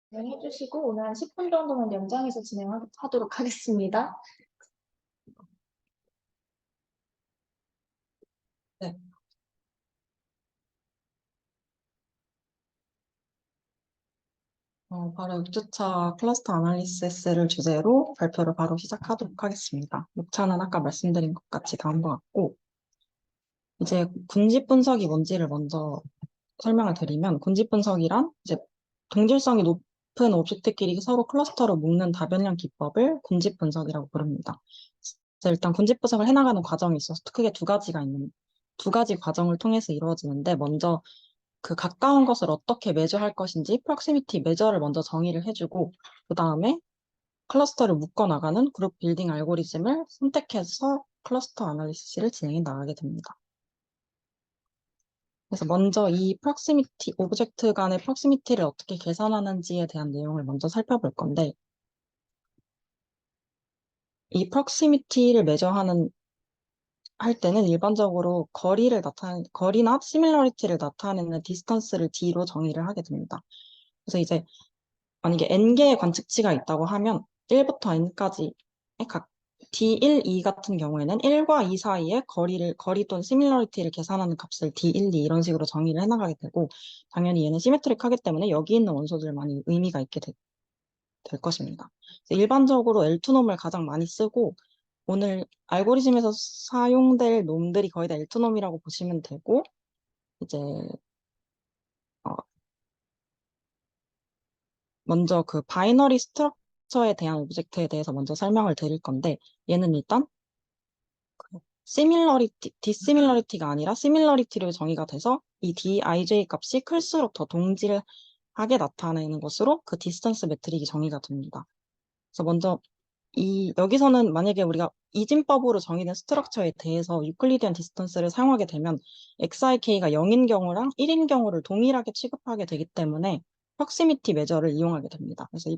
진행해주시고 오늘 한 10분 정도만 연장해서 진행하도록 하겠습니다. 네. 바로 6주차 클러스터 아날리시스를 주제로 발표를 바로 시작하도록 하겠습니다. 6차는 아까 말씀드린 것 같이 다음 것 같고, 이제 군집 분석이 뭔지를 먼저 설명을 드리면, 군집 분석이란 이제 동질성이 높은 오브젝트끼리 서로 클러스터로 묶는 다변형 기법을 군집 분석이라고 부릅니다. 그래서 일단 군집 분석을 해나가는 과정이 있어서 크게 두 가지 과정을 통해서 이루어지는데, 먼저 그 가까운 것을 어떻게 매저할 것인지 프록시미티 매저를 먼저 정의를 해주고 그 다음에 클러스터를 묶어나가는 그룹 빌딩 알고리즘을 선택해서 클러스터 아날리시스를 진행해 나가게 됩니다. 그래서 먼저 이 프록시미티, 오브젝트 간의 프록시미티를 어떻게 계산하는지에 대한 내용을 먼저 살펴볼 건데 이 프록시미티를 매저하는 할 때는 일반적으로 거리나 시밀러리티를 나타내는 디스턴스를 D로 정의를 하게 됩니다. 그래서 이제 만약에 n개의 관측치가 있다고 하면 1부터 n까지 각 D1, 2 같은 경우에는 1과 2 사이의 거리 또는 시밀러리티를 계산하는 값을 D1, 2 이런 식으로 정의를 해나가게 되고 당연히 얘는 시메트릭하기 때문에 여기 있는 원소들만이 의미가 있게 될 것입니다. 일반적으로 L2놈을 가장 많이 쓰고 오늘 알고리즘에서 사용될 놈들이 거의 다 L2놈이라고 보시면 되고 이제 어, 먼저 그 바이너리 스트럭처에 대한 오브젝트에 대해서 먼저 설명을 드릴 건데 얘는 일단 디시밀러리티가 아니라 시밀러리티로 정의가 돼서 이 dij 값이 클수록 더 동질하게 나타내는 것으로 그 디스턴스 매트릭이 정의가 됩니다. 그래서 먼저 여기서는 만약에 우리가 이진법으로 정의된 스트럭처에 대해서 유클리디안 디스턴스를 사용하게 되면 xik가 0인 경우랑 1인 경우를 동일하게 취급하게 되기 때문에 프록시미티 매저를 이용하게 됩니다. 그래서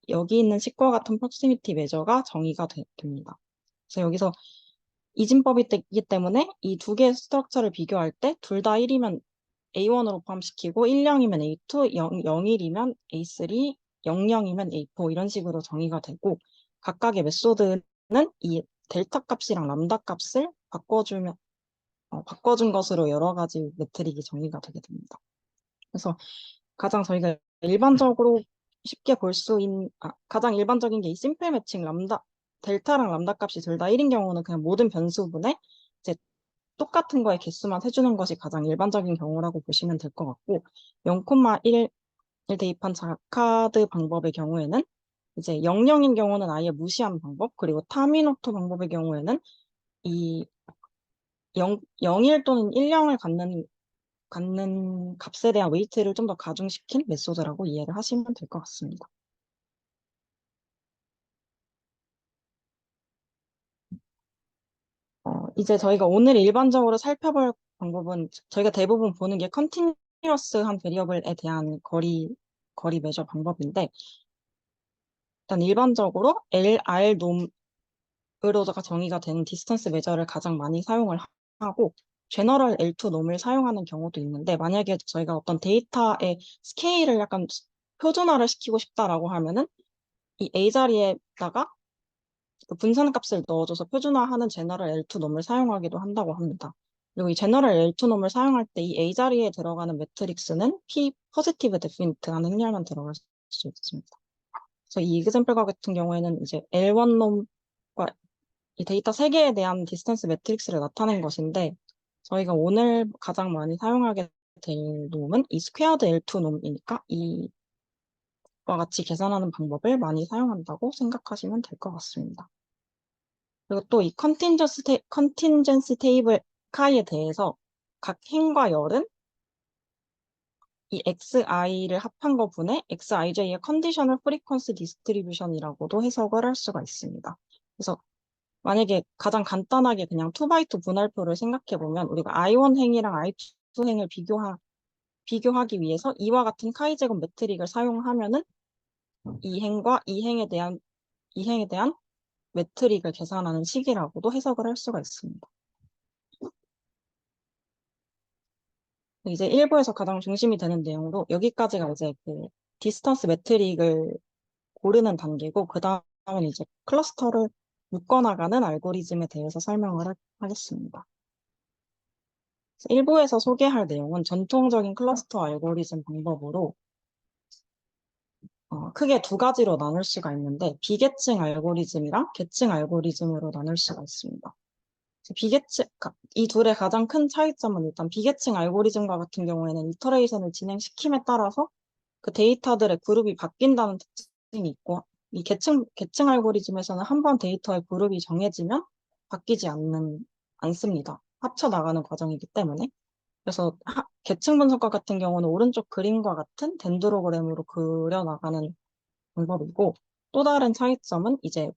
여기 있는 식과 같은 프록시미티 매저가 정의가 됩니다. 그래서 여기서 이진법이 기 때문에 이 두 개의 스트럭처를 비교할 때 둘 다 1이면 A1으로 포함시키고 10이면 A2, 01이면 A3, 00이면 A4 이런 식으로 정의가 되고 각각의 메소드는 이 델타 값이랑 람다 값을 바꿔준 것으로 여러 가지 매트릭이 정의가 되게 됩니다. 그래서 가장 저희가 일반적으로 쉽게 가장 일반적인 게 이 심플 매칭 델타랑 람다 값이 둘 다 1인 경우는 그냥 모든 변수분에 이제 똑같은 거에 개수만 해주는 것이 가장 일반적인 경우라고 보시면 될 것 같고 0,1을 대입한 자카드 방법의 경우에는 이제 00인 경우는 아예 무시한 방법 그리고 타미노토 방법의 경우에는 이 0일 또는 10을 갖는 값에 대한 웨이트를 좀 더 가중시킨 메소드라고 이해를 하시면 될 것 같습니다. 이제 저희가 오늘 일반적으로 살펴볼 방법은 저희가 대부분 보는 게 컨티뉴어스한 베리어블에 대한 거리 매저 방법인데 일단 일반적으로 LR 놈으로가 정의가 되는 디스턴스 매저를 가장 많이 사용을 하고 제너럴 L2 놈을 사용하는 경우도 있는데 만약에 저희가 어떤 데이터의 스케일을 약간 표준화를 시키고 싶다라고 하면은 이 A 자리에다가 그 분산값을 넣어줘서 표준화하는 제너럴 L2 놈을 사용하기도 한다고 합니다. 그리고 이 제너럴 L2 놈을 사용할 때 이 A 자리에 들어가는 매트릭스는 P 포지티브 데피니트 하는 행렬만 들어갈 수 있습니다. 그래서 이 example과 같은 경우에는 이제 L1 놈과 이 데이터 3개에 대한 디스턴스 매트릭스를 나타낸 것인데 저희가 오늘 가장 많이 사용하게 될 놈은 이 스퀘어드 L2 놈이니까 이와 같이 계산하는 방법을 많이 사용한다고 생각하시면 될 것 같습니다. 그리고 또 이 컨틴전시 테이블 카이에 대해서 각 행과 열은 이xi를 합한 거분의 xij의 컨디셔널 프리퀀시 디스트리뷰션이라고도 해석을 할 수가 있습니다. 그래서 만약에 가장 간단하게 그냥 2x2 분할표를 생각해 보면 우리가 i1 행이랑 i2 행을 비교하기 위해서 이와 같은 카이 제곱 매트릭을 사용하면은 이 행에 대한 매트릭을 계산하는 식이라고도 해석을 할 수가 있습니다. 이제 1부에서 가장 중심이 되는 내용으로 여기까지가 이제 그 디스턴스 매트릭을 고르는 단계고 그 다음은 이제 클러스터를 묶어나가는 알고리즘에 대해서 설명을 하겠습니다. 1부에서 소개할 내용은 전통적인 클러스터 알고리즘 방법으로 크게 두 가지로 나눌 수가 있는데 비계층 알고리즘이랑 계층 알고리즘으로 나눌 수가 있습니다. 이 둘의 가장 큰 차이점은 일단 비계층 알고리즘과 같은 경우에는 이터레이션을 진행시킴에 따라서 그 데이터들의 그룹이 바뀐다는 특징이 있고 이 계층 알고리즘에서는 한 번 데이터의 그룹이 정해지면 바뀌지 않습니다. 합쳐 나가는 과정이기 때문에. 그래서 계층 분석과 같은 경우는 오른쪽 그림과 같은 덴드로그램으로 그려나가는 방법이고 또 다른 차이점은 이제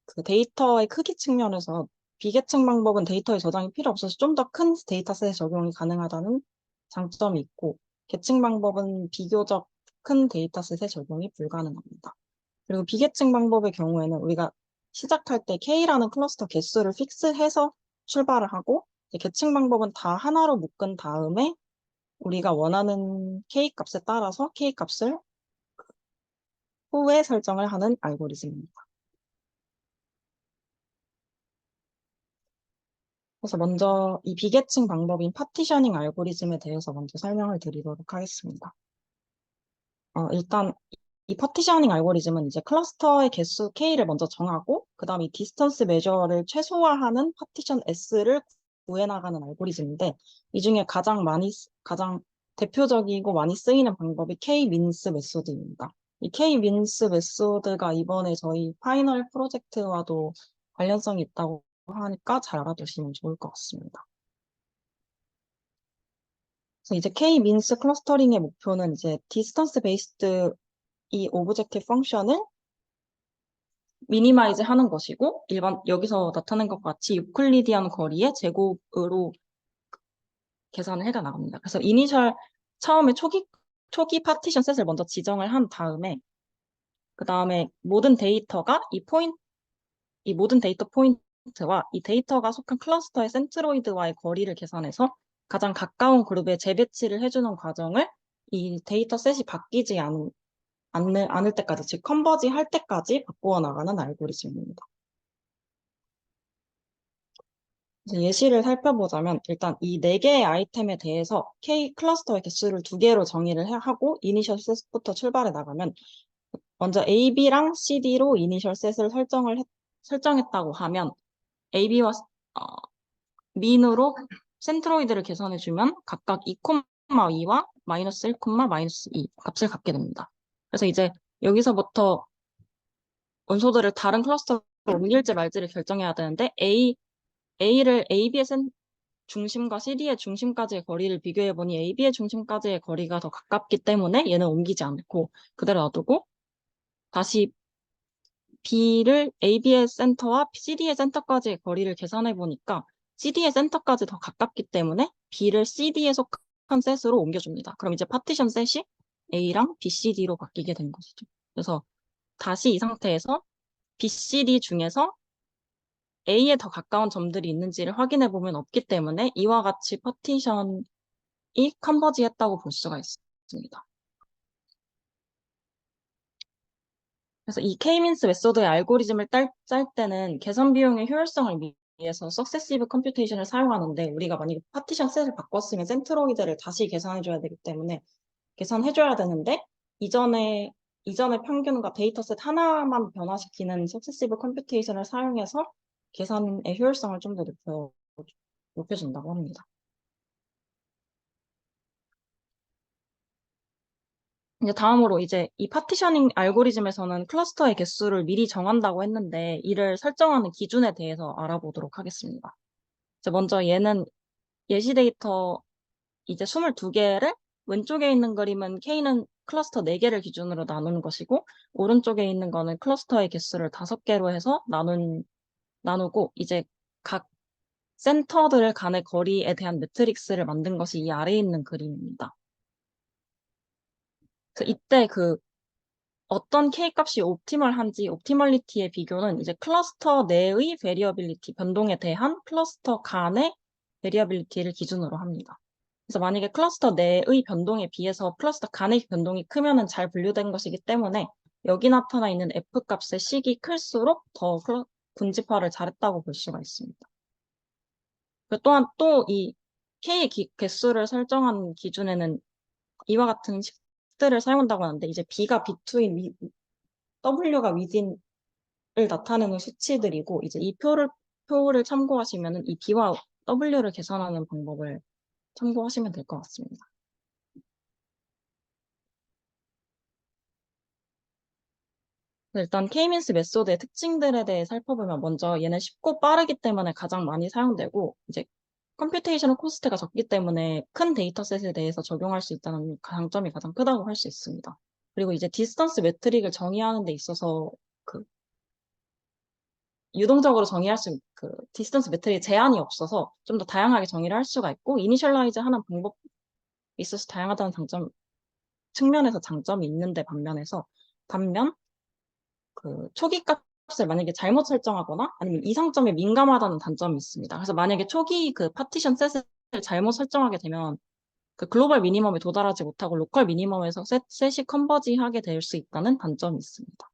그 데이터의 크기 측면에서 비계층 방법은 데이터의 저장이 필요 없어서 좀 더 큰 데이터셋에 적용이 가능하다는 장점이 있고 계층 방법은 비교적 큰 데이터셋에 적용이 불가능합니다. 그리고 비계층 방법의 경우에는 우리가 시작할 때 K라는 클러스터 개수를 픽스해서 출발을 하고 계층 방법은 다 하나로 묶은 다음에 우리가 원하는 K 값에 따라서 K 값을 후에 설정을 하는 알고리즘입니다. 그래서 먼저 이 비계층 방법인 파티셔닝 알고리즘에 대해서 먼저 설명을 드리도록 하겠습니다. 일단 이 파티셔닝 알고리즘은 이제 클러스터의 개수 K를 먼저 정하고 그 다음에 이 디스턴스 메저를 최소화하는 파티션 S를 구해나가는 알고리즘인데 이 중에 가장 대표적이고 많이 쓰이는 방법이 K-민스 메소드입니다. 이 K-민스 메소드가 이번에 저희 파이널 프로젝트와도 관련성이 있다고 하니까 잘 알아두시면 좋을 것 같습니다. 그래서 이제 K-민스 클러스터링의 목표는 이제 디스턴스 베이스드 이 오브젝티브 펑션을 미니마이즈 하는 것이고 여기서 나타낸 것 같이 유클리디안 거리의 제곱으로 계산을 해 나갑니다. 그래서 처음에 초기 파티션 셋을 먼저 지정을 한 다음에 그 다음에 이 모든 데이터 포인트와 이 데이터가 속한 클러스터의 센트로이드와의 거리를 계산해서 가장 가까운 그룹에 재배치를 해주는 과정을 이 데이터 셋이 바뀌지 않을 때까지, 즉 컨버지 할 때까지 바꾸어 나가는 알고리즘입니다. 이제 예시를 살펴보자면 일단 이 4개의 아이템에 대해서 K 클러스터의 개수를 2개로 정의를 하고 이니셜 셋부터 출발해 나가면 먼저 A, B랑 C, D로 이니셜 셋을 설정했다고 하면 AB와 민으로 센트로이드를 계산해주면 각각 2,2와 마이너스 1, 마이너스 2 값을 갖게 됩니다. 그래서 이제 여기서부터 원소들을 다른 클러스터로 옮길지 말지를 결정해야 되는데 A를 AB의 중심과 CD의 중심까지의 거리를 비교해보니 AB의 중심까지의 거리가 더 가깝기 때문에 얘는 옮기지 않고 그대로 놔두고 다시 B를 AB의 센터와 CD의 센터까지의 거리를 계산해보니까 CD의 센터까지 더 가깝기 때문에 B를 CD에 속한 셋으로 옮겨줍니다. 그럼 이제 파티션 셋이 A랑 BCD로 바뀌게 된 것이죠. 그래서 다시 이 상태에서 BCD 중에서 A에 더 가까운 점들이 있는지를 확인해 보면 없기 때문에 이와 같이 파티션이 컨버지했다고 볼 수가 있습니다. 그래서 이 K-민스 메소드의 알고리즘을 짤 때는 계산 비용의 효율성을 위해서 석세시브 컴퓨테이션을 사용하는데 우리가 만약에 파티션 셋을 바꿨으면 센트로이드를 다시 계산해줘야 되기 때문에 계산해줘야 되는데 이전의 평균과 데이터셋 하나만 변화시키는 석세시브 컴퓨테이션을 사용해서 계산의 효율성을 좀 더 높여준다고 합니다. 이제 다음으로 이제 이 파티셔닝 알고리즘에서는 클러스터의 개수를 미리 정한다고 했는데 이를 설정하는 기준에 대해서 알아보도록 하겠습니다. 이제 먼저 얘는 예시 데이터 이제 22개를 왼쪽에 있는 그림은 K는 클러스터 4개를 기준으로 나누는 것이고 오른쪽에 있는 거는 클러스터의 개수를 5개로 해서 나누고 이제 각 센터들 간의 거리에 대한 매트릭스를 만든 것이 이 아래에 있는 그림입니다. 이때 어떤 K 값이 옵티멀한지 옵티멀리티의 비교는 이제 클러스터 내의 베리어빌리티 변동에 대한 클러스터 간의 베리어빌리티를 기준으로 합니다. 그래서 만약에 클러스터 내의 변동에 비해서 클러스터 간의 변동이 크면은 잘 분류된 것이기 때문에 여기 나타나 있는 F 값의 식이 클수록 더 군집화를 잘했다고 볼 수가 있습니다. 또한 또 이 K 개수를 설정한 기준에는 이와 같은 식들을 사용한다고 하는데 이제 B가 between, W가 within을 나타내는 수치들이고 이제 이 표를 참고하시면은 이 B와 W를 계산하는 방법을 참고하시면 될 것 같습니다. 일단 K-means 메소드의 특징들에 대해 살펴보면 먼저 얘는 쉽고 빠르기 때문에 가장 많이 사용되고 이제 컴퓨테이셔널 코스트가 적기 때문에 큰 데이터셋에 대해서 적용할 수 있다는 장점이 가장 크다고 할 수 있습니다. 그리고 이제 디스턴스 매트릭을 정의하는 데 있어서 그 유동적으로 정의할 디스턴스 매트릭에 제한이 없어서 좀 더 다양하게 정의를 할 수가 있고 이니셜라이즈 하는 방법이 있어서 다양하다는 측면에서 장점이 있는데 반면 초기 값을 만약에 잘못 설정하거나 아니면 이상점에 민감하다는 단점이 있습니다. 그래서 만약에 초기 파티션 셋을 잘못 설정하게 되면 글로벌 미니멈에 도달하지 못하고 로컬 미니멈에서 셋이 컨버지하게 될 수 있다는 단점이 있습니다.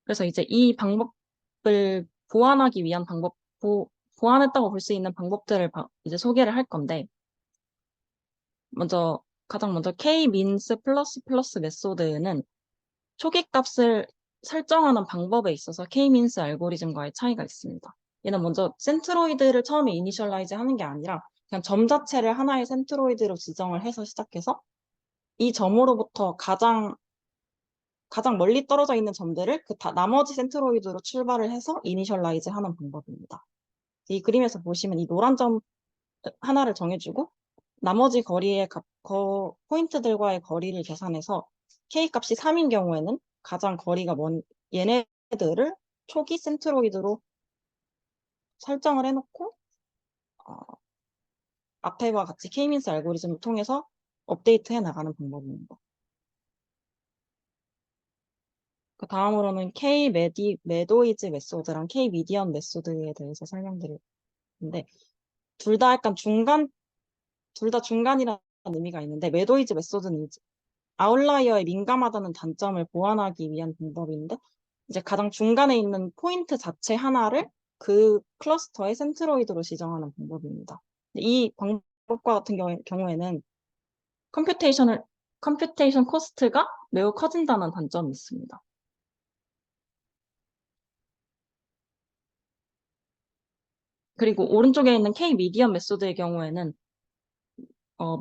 그래서 이제 이 방법을 보완하기 위한 보완했다고 볼 수 있는 방법들을 이제 소개를 할 건데 가장 먼저 K-means 플러스 메소드는 초기 값을 설정하는 방법에 있어서 K-means 알고리즘과의 차이가 있습니다. 얘는 먼저 센트로이드를 처음에 이니셜라이즈 하는 게 아니라 그냥 점 자체를 하나의 센트로이드로 지정을 해서 시작해서 이 점으로부터 가장 멀리 떨어져 있는 점들을 나머지 센트로이드로 출발을 해서 이니셜라이즈 하는 방법입니다. 이 그림에서 보시면 이 노란 점 하나를 정해주고 나머지 포인트들과의 거리를 계산해서 K 값이 3인 경우에는 가장 거리가 먼 얘네들을 초기 센트로이드로 설정을 해놓고 앞에와 같이 K-means 알고리즘을 통해서 업데이트해 나가는 방법입니다. 그 다음으로는 K-메도이즈 메소드랑 K-미디언 메소드에 대해서 설명드릴 텐데 둘 다 중간이라는 의미가 있는데 메도이즈 메소드는 아웃라이어에 민감하다는 단점을 보완하기 위한 방법인데 이제 가장 중간에 있는 포인트 자체 하나를 그 클러스터의 센트로이드로 지정하는 방법입니다. 이 방법과 같은 경우에는 컴퓨테이션 코스트가 매우 커진다는 단점이 있습니다. 그리고 오른쪽에 있는 K-미디언 메소드의 경우에는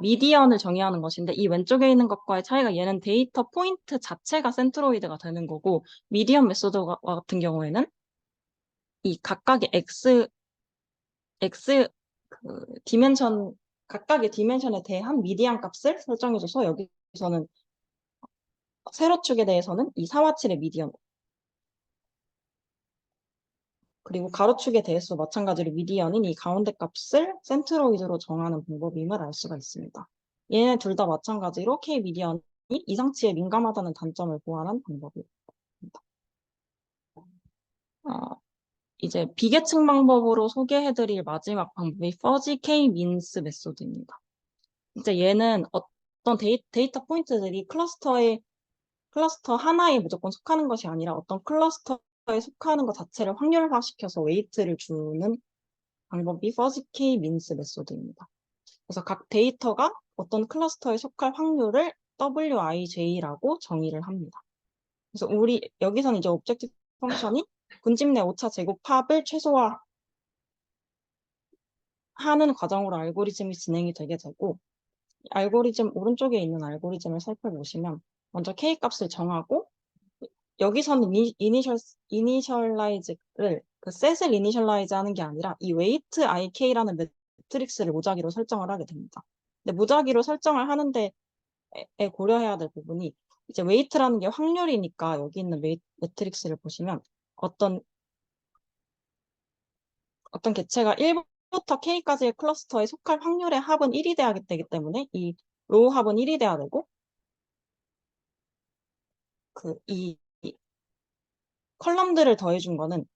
미디언을 정의하는 것인데 이 왼쪽에 있는 것과의 차이가 얘는 데이터 포인트 자체가 센트로이드가 되는 거고 미디언 메소드와 같은 경우에는 이 각각의 X 각각의 디멘션에 대한 미디안 값을 설정해줘서 여기서는 세로축에 대해서는 이 4와 7의 미디언 그리고 가로축에 대해서 마찬가지로 미디언인 이 가운데 값을 센트로이드로 정하는 방법임을 알 수가 있습니다. 얘네 둘 다 마찬가지로 K 미디언이 이상치에 민감하다는 단점을 보완한 방법입니다. 이제 비계층 방법으로 소개해드릴 마지막 방법이 퍼지 K-means 메소드입니다. 이제 얘는 어떤 데이터 포인트들이 클러스터 하나에 무조건 속하는 것이 아니라 어떤 클러스터에 속하는 것 자체를 확률화시켜서 웨이트를 주는 방법이 퍼지 K-means 메소드입니다. 그래서 각 데이터가 어떤 클러스터에 속할 확률을 WIJ라고 정의를 합니다. 그래서 여기서는 이제 오브젝티브 펑션이 군집 내 오차 제곱 합을 최소화하는 과정으로 알고리즘이 진행이 되게 되고 오른쪽에 있는 알고리즘을 살펴보시면 먼저 K 값을 정하고 여기서는 이니셜라이즈를 셋을 이니셜라이즈 하는 게 아니라 이 웨이트 IK라는 매트릭스를 무작위로 설정을 하게 됩니다. 근데 무작위로 설정을 하는데 고려해야 될 부분이 이제 웨이트라는 게 확률이니까 여기 있는 매트릭스를 보시면 어떤 개체가 1부터 K까지의 클러스터에 속할 확률의 합은 1이 돼야 되기 때문에 이 로우 합은 1이 돼야 되고 이 컬럼들을 더해준 거는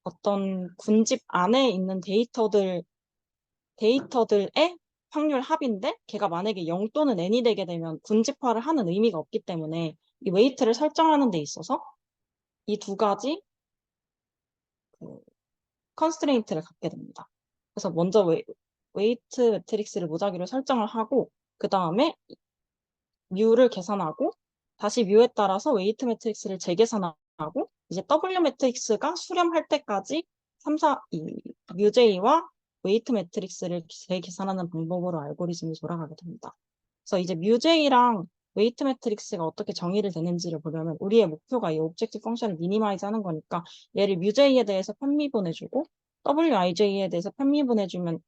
어떤 군집 안에 있는 데이터들의 확률 합인데 걔가 만약에 0 또는 n이 되게 되면 군집화를 하는 의미가 없기 때문에 이 웨이트를 설정하는 데 있어서 이 두 가지 그 컨스트레인트를 갖게 됩니다. 그래서 먼저 웨이트 매트릭스를 무작위로 설정을 하고 그 다음에 뮤를 계산하고 다시 뮤에 따라서 웨이트 매트릭스를 재계산하고 이제 W 매트릭스가 수렴할 때까지 3, 4, 이 뮤제이와 웨이트 매트릭스를 재계산하는 방법으로 알고리즘이 돌아가게 됩니다. 그래서 이제 뮤제이랑 웨이트 매트릭스가 어떻게 정의를 되는지를 보려면 우리의 목표가 이 오브젝트 펑션을 미니마이즈 하는 거니까 얘를 뮤제이에 대해서 편미분해주고 WIJ에 대해서 편미분해주면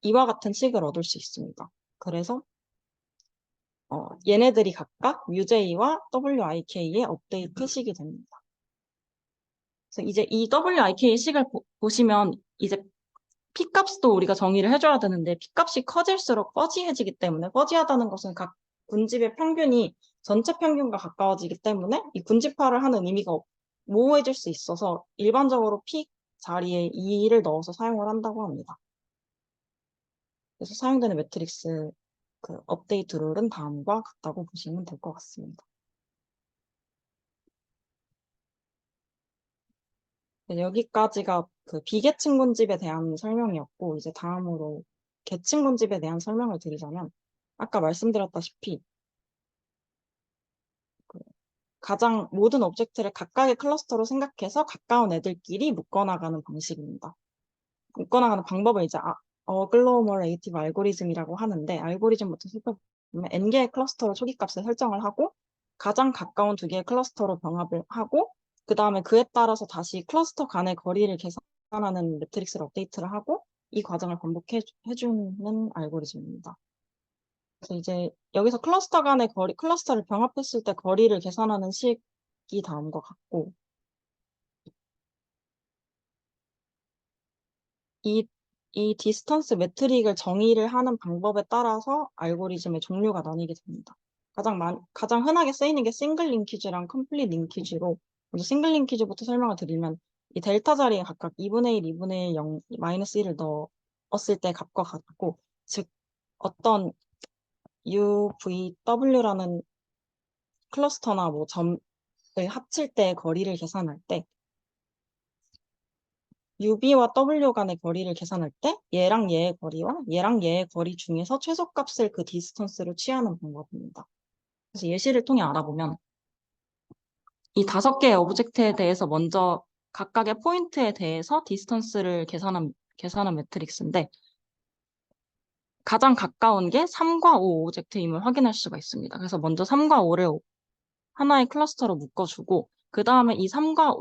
이와 같은 식을 얻을 수 있습니다. 그래서 얘네들이 각각 뮤제이와 WIK의 업데이트 식이 됩니다. 그래서 이제 이 WIK 식을 보시면 이제 P값도 우리가 정의를 해줘야 되는데 P값이 커질수록 퍼지해지기 때문에 퍼지하다는 것은 각 군집의 평균이 전체 평균과 가까워지기 때문에 이 군집화를 하는 의미가 모호해질 수 있어서 일반적으로 P 자리에 2를 넣어서 사용을 한다고 합니다. 그래서 사용되는 매트릭스 그 업데이트 룰은 다음과 같다고 보시면 될 것 같습니다. 네, 여기까지가 그 비계층 군집에 대한 설명이었고 이제 다음으로 계층 군집에 대한 설명을 드리자면 아까 말씀드렸다시피 그 가장 모든 오브젝트를 각각의 클러스터로 생각해서 가까운 애들끼리 묶어나가는 방식입니다. 묶어나가는 방법을 이제 어글로머레이티브 알고리즘이라고 하는데 알고리즘부터 살펴보면 n개의 클러스터로 초기값을 설정을 하고 가장 가까운 2개의 클러스터로 병합을 하고 그 다음에 그에 따라서 다시 클러스터 간의 거리를 계산하는 매트릭스를 업데이트를 하고 이 과정을 반복해주는 알고리즘입니다. 그래서 이제 여기서 클러스터 간의 클러스터를 병합했을 때 거리를 계산하는 식이 다음과 같고 이 디스턴스 매트릭을 정의를 하는 방법에 따라서 알고리즘의 종류가 나뉘게 됩니다. 가장 흔하게 쓰이는 게 싱글 링키지랑 컴플릿 링키지로 먼저 싱글 링키지부터 설명을 드리면 이 델타 자리에 각각 2분의 1, 2분의 1, 0, 마이너스 1을 넣었을 때 값과 같고 즉 어떤 UVW라는 클러스터나 뭐 점을 합칠 때 거리를 계산할 때 UB와 W 간의 거리를 계산할 때 얘랑 얘의 거리와 얘랑 얘의 거리 중에서 최소값을 그 디스턴스로 취하는 방법입니다. 그래서 예시를 통해 알아보면 이 5개의 오브젝트에 대해서 먼저 각각의 포인트에 대해서 디스턴스를 계산한 매트릭스인데 가장 가까운 게 3과 5 오브젝트임을 확인할 수가 있습니다. 그래서 먼저 3과 5를 하나의 클러스터로 묶어주고 그 다음에 이 3과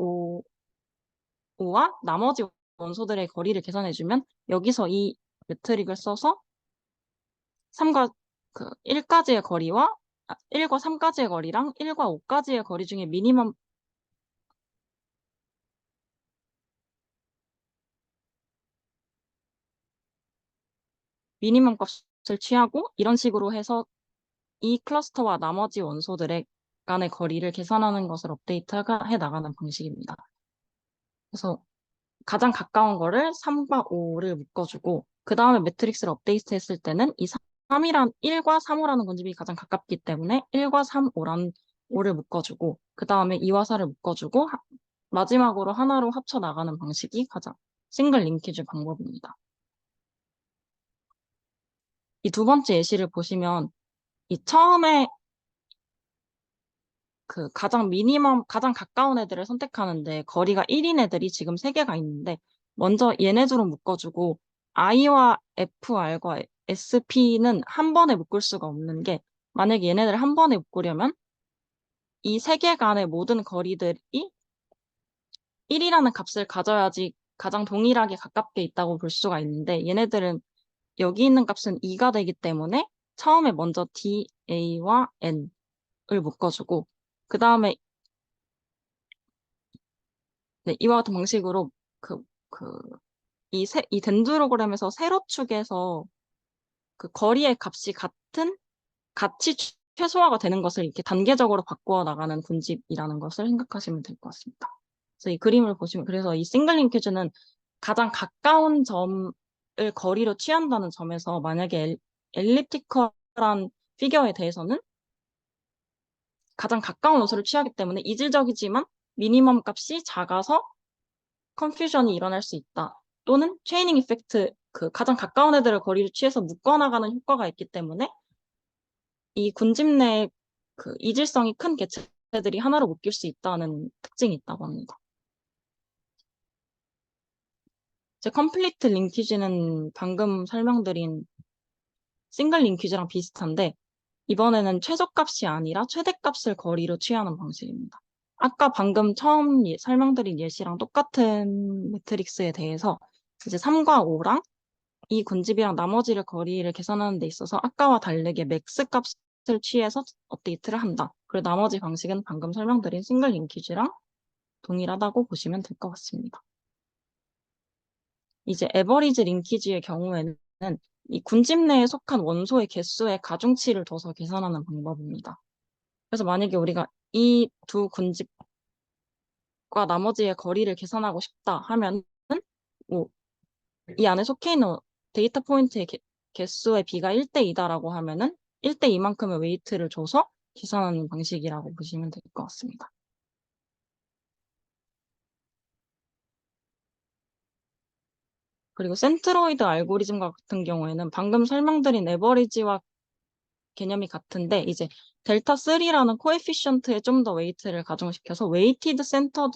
5와 나머지 원소들의 거리를 계산해주면 여기서 이 매트릭을 써서 3과 1까지의 거리와 1과 3까지의 거리랑 1과 5까지의 거리 중에 미니멈 값을 취하고 이런 식으로 해서 이 클러스터와 나머지 원소들의 간의 거리를 계산하는 것을 업데이트해 나가는 방식입니다. 그래서 가장 가까운 거를 3과 5를 묶어주고 그 다음에 매트릭스를 업데이트 했을 때는 이 1과 3, 5라는 군집이 가장 가깝기 때문에 1과 3, 5를 묶어주고 그 다음에 2와 4를 묶어주고 마지막으로 하나로 합쳐 나가는 방식이 가장 싱글 링키지 방법입니다. 이 두 번째 예시를 보시면 이 처음에 그 가장 가까운 애들을 선택하는데 거리가 1인 애들이 지금 3개가 있는데 먼저 얘네들은 묶어주고 I와 FR과 SP는 한 번에 묶을 수가 없는 게 만약에 얘네들을 한 번에 묶으려면 이 3개 간의 모든 거리들이 1이라는 값을 가져야지 가장 동일하게 가깝게 있다고 볼 수가 있는데 얘네들은 여기 있는 값은 2가 되기 때문에 처음에 먼저 D, A와 N을 묶어주고 그 다음에 네, 이와 같은 방식으로 이 덴드로그램에서 세로축에서 그 거리의 값이 같이 최소화가 되는 것을 이렇게 단계적으로 바꾸어 나가는 군집이라는 것을 생각하시면 될 것 같습니다. 그래서 이 그림을 보시면, 그래서 이 싱글 링키지는 가장 가까운 점을 거리로 취한다는 점에서 만약에 엘립티컬한 피겨에 대해서는 가장 가까운 원소를 취하기 때문에 이질적이지만 미니멈 값이 작아서 컨퓨전이 일어날 수 있다. 또는 체이닝 이펙트, 그 가장 가까운 애들을 거리를 취해서 묶어나가는 효과가 있기 때문에 이 군집 내에 그 이질성이 큰 개체들이 하나로 묶일 수 있다는 특징이 있다고 합니다. 이제 컴플리트 링키지는 방금 설명드린 싱글 링키지랑 비슷한데 이번에는 최저값이 아니라 최대값을 거리로 취하는 방식입니다. 아까 방금 처음 설명드린 예시랑 똑같은 매트릭스에 대해서 이제 3과 5랑 이 군집이랑 나머지를 거리를 계산하는 데 있어서 아까와 다르게 맥스 값을 취해서 업데이트를 한다. 그리고 나머지 방식은 방금 설명드린 싱글 링키지랑 동일하다고 보시면 될 것 같습니다. 이제 에버리지 링키지의 경우에는 이 군집 내에 속한 원소의 개수에 가중치를 둬서 계산하는 방법입니다. 그래서 만약에 우리가 이 두 군집과 나머지의 거리를 계산하고 싶다 하면은 뭐 이 안에 속해 있는 데이터 포인트의 개수의 비가 1대2다라고 하면은 1대2만큼의 웨이트를 줘서 계산하는 방식이라고 보시면 될 것 같습니다. 그리고 센트로이드 알고리즘과 같은 경우에는 방금 설명드린 에버리지와 개념이 같은데 이제 델타 3라는 코에피션트에 좀 더 웨이트를 가중시켜서 웨이티드 센터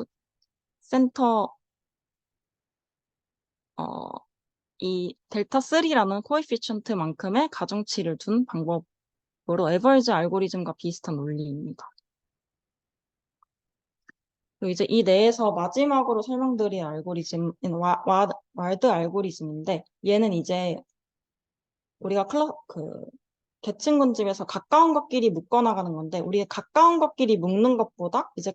이 델타 3라는 코에피션트만큼의 가중치를 둔 방법으로 에버리지 알고리즘과 비슷한 논리입니다. 그리고 이제 이 내에서 마지막으로 설명드릴 알고리즘은 와드 알고리즘인데 얘는 이제 우리가 계층 군집에서 가까운 것끼리 묶어나가는 건데 우리의 가까운 것끼리 묶는 것보다 이제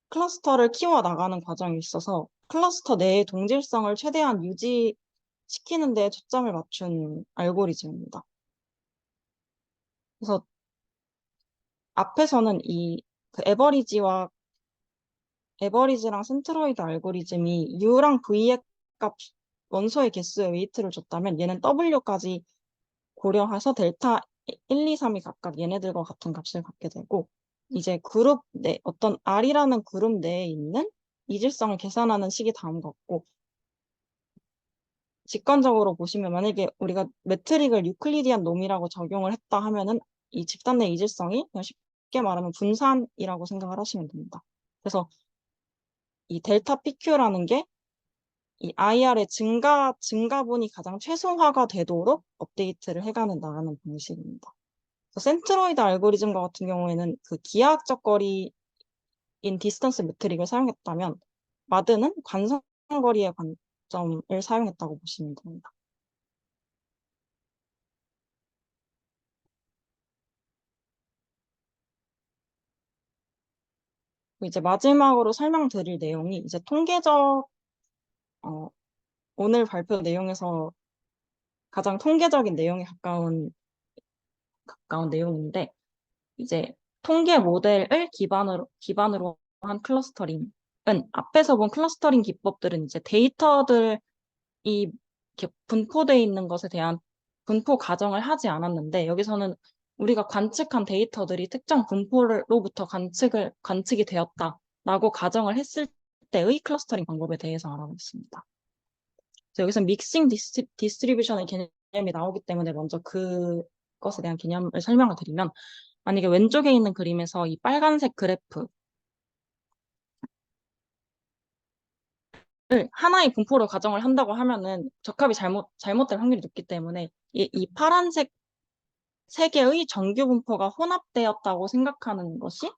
클러스터를 키워 나가는 과정이 있어서 클러스터 내의 동질성을 최대한 유지시키는 데 초점을 맞춘 알고리즘입니다. 그래서 앞에서는 그 에버리지랑 센트로이드 알고리즘이 U랑 V의 값 원소의 개수에 웨이트를 줬다면 얘는 W까지 고려해서 델타 1, 2, 3이 각각 얘네들과 같은 값을 갖게 되고 이제 그룹 내 어떤 R이라는 그룹 내에 있는 이질성을 계산하는 식이 다음과 같고 직관적으로 보시면 만약에 우리가 매트릭을 유클리디안 놈이라고 적용을 했다 하면은 이 집단 내 이질성이 그냥 쉽게 말하면 분산이라고 생각을 하시면 됩니다. 그래서 이 델타 PQ라는 게 이 IR의 증가분이 가장 최소화가 되도록 업데이트를 해가는 나가는 방식입니다. 센트로이드 알고리즘과 같은 경우에는 그 기하학적 거리인 디스턴스 매트릭을 사용했다면 마드는 관성거리의 관점을 사용했다고 보시면 됩니다. 이제 마지막으로 설명드릴 내용이 이제 어, 오늘 발표 내용에서 가장 통계적인 내용에 가까운 내용인데 이제 통계 모델을 기반으로 한 클러스터링은 앞에서 본 클러스터링 기법들은 이제 데이터들이 이렇게 분포되어 있는 것에 대한 분포 가정을 하지 않았는데 여기서는 우리가 관측한 데이터들이 특정 분포로부터 관측이 되었다라고 가정을 했을 때의 클러스터링 방법에 대해서 알아보겠습니다. 그래서 여기서 믹싱 디스트리뷰션의 개념이 나오기 때문에 먼저 그것에 대한 개념을 설명을 드리면 만약에 왼쪽에 있는 그림에서 이 빨간색 그래프를 하나의 분포로 가정을 한다고 하면은 적합이 잘못될 확률이 높기 때문에 이 파란색 세 개의 정규 분포가 혼합되었다고 생각하는 것이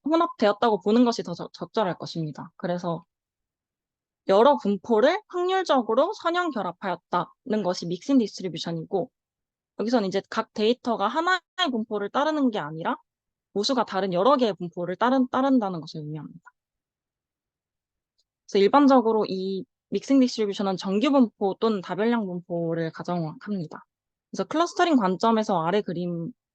혼합되었다고 보는 것이 더 적절할 것입니다. 그래서 여러 분포를 확률적으로 선형 결합하였다는 것이 믹싱 디스트리뷰션이고 여기서는 이제 각 데이터가 하나의 분포를 따르는 게 아니라 모수가 다른 여러 개의 분포를 따른다는 것을 의미합니다. 그래서 일반적으로 이 믹싱 디스트리뷰션은 정규 분포 또는 다별량 분포를 가정합니다. 그래서 클러스터링 관점에서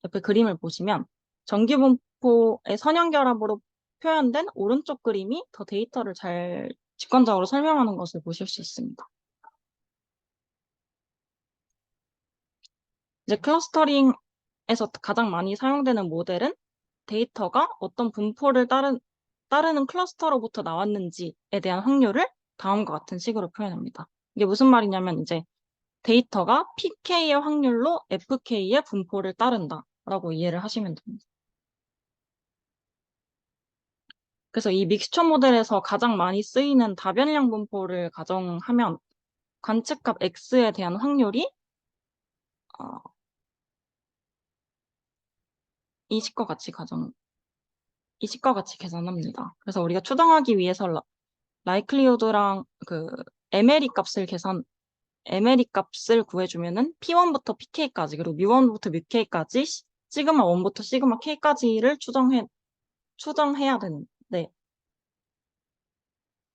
옆에 그림을 보시면 정규 분포의 선형결합으로 표현된 오른쪽 그림이 더 데이터를 잘 직관적으로 설명하는 것을 보실 수 있습니다. 이제 클러스터링에서 가장 많이 사용되는 모델은 데이터가 어떤 분포를 따르는 클러스터로부터 나왔는지에 대한 확률을 다음과 같은 식으로 표현합니다. 이게 무슨 말이냐면 이제 데이터가 PK의 확률로 FK의 분포를 따른다라고 이해를 하시면 됩니다. 그래서 이 믹스처 모델에서 가장 많이 쓰이는 다변량 분포를 가정하면 관측값 X에 대한 확률이 이 식과 같이 계산합니다. 그래서 우리가 추정하기 위해서 라이클리후드랑 그 MLE 값을 구해주면은 P1부터 PK까지 그리고 뮤1부터 뮤K까지 시그마 1부터 시그마 K까지를 추정해야 되는데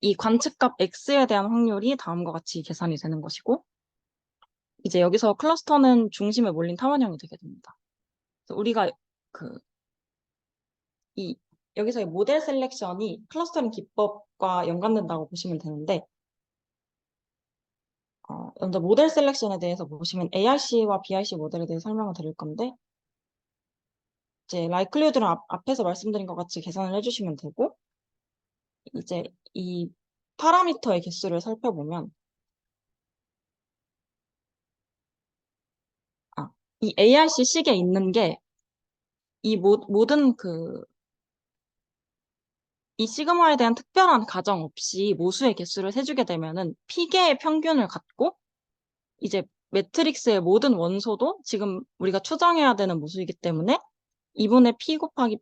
이 관측값 X에 대한 확률이 다음과 같이 계산이 되는 것이고 이제 여기서 클러스터는 중심에 몰린 타원형이 되게 됩니다. 그래서 우리가 그 여기서의 모델 셀렉션이 클러스터링 기법과 연관된다고 보시면 되는데 먼저 모델 셀렉션에 대해서 보시면 ARC와 BRC 모델에 대해 설명을 드릴 건데 이제 라이클리후드는 앞에서 말씀드린 것 같이 계산을 해주시면 되고 이제 이 파라미터의 개수를 살펴보면 이 ARC 식에 있는 게 이 모든 이 시그마에 대한 특별한 가정 없이 모수의 개수를 세주게 되면은 P개의 평균을 갖고 이제 매트릭스의 모든 원소도 지금 우리가 추정해야 되는 모수이기 때문에 2분의 P 곱하기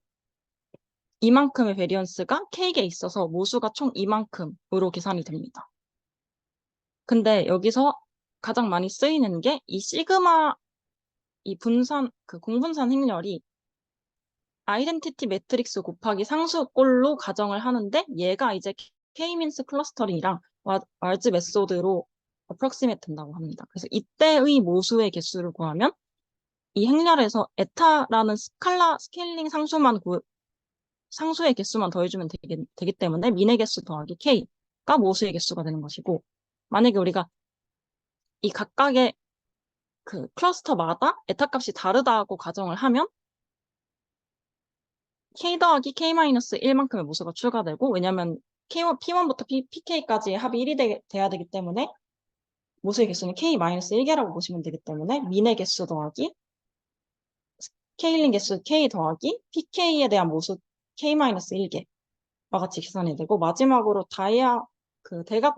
이만큼의 베리언스가 K개에 있어서 모수가 총 이만큼으로 계산이 됩니다. 근데 여기서 가장 많이 쓰이는 게 이 시그마 이 공분산 행렬이 아이덴티티 매트릭스 곱하기 상수꼴로 가정을 하는데 얘가 이제 K-민스 클러스터링이랑 왈즈 메소드로 어프록시메이트 된다고 합니다. 그래서 이때의 모수의 개수를 구하면 이 행렬에서 에타라는 스케일링 상수의 개수만 더해주면 되기 때문에 민의 개수 더하기 K가 모수의 개수가 되는 것이고 만약에 우리가 이 각각의 그 클러스터마다 에타 값이 다르다고 가정을 하면 K 더하기 K-1만큼의 모수가 추가되고 왜냐면 P1부터 PK까지의 합이 1이 돼야 되기 때문에 모수의 개수는 K-1개라고 보시면 되기 때문에 민의 개수 더하기 K일링 개수 K 더하기 PK에 대한 모수 K-1개와 같이 계산이 되고 마지막으로 대각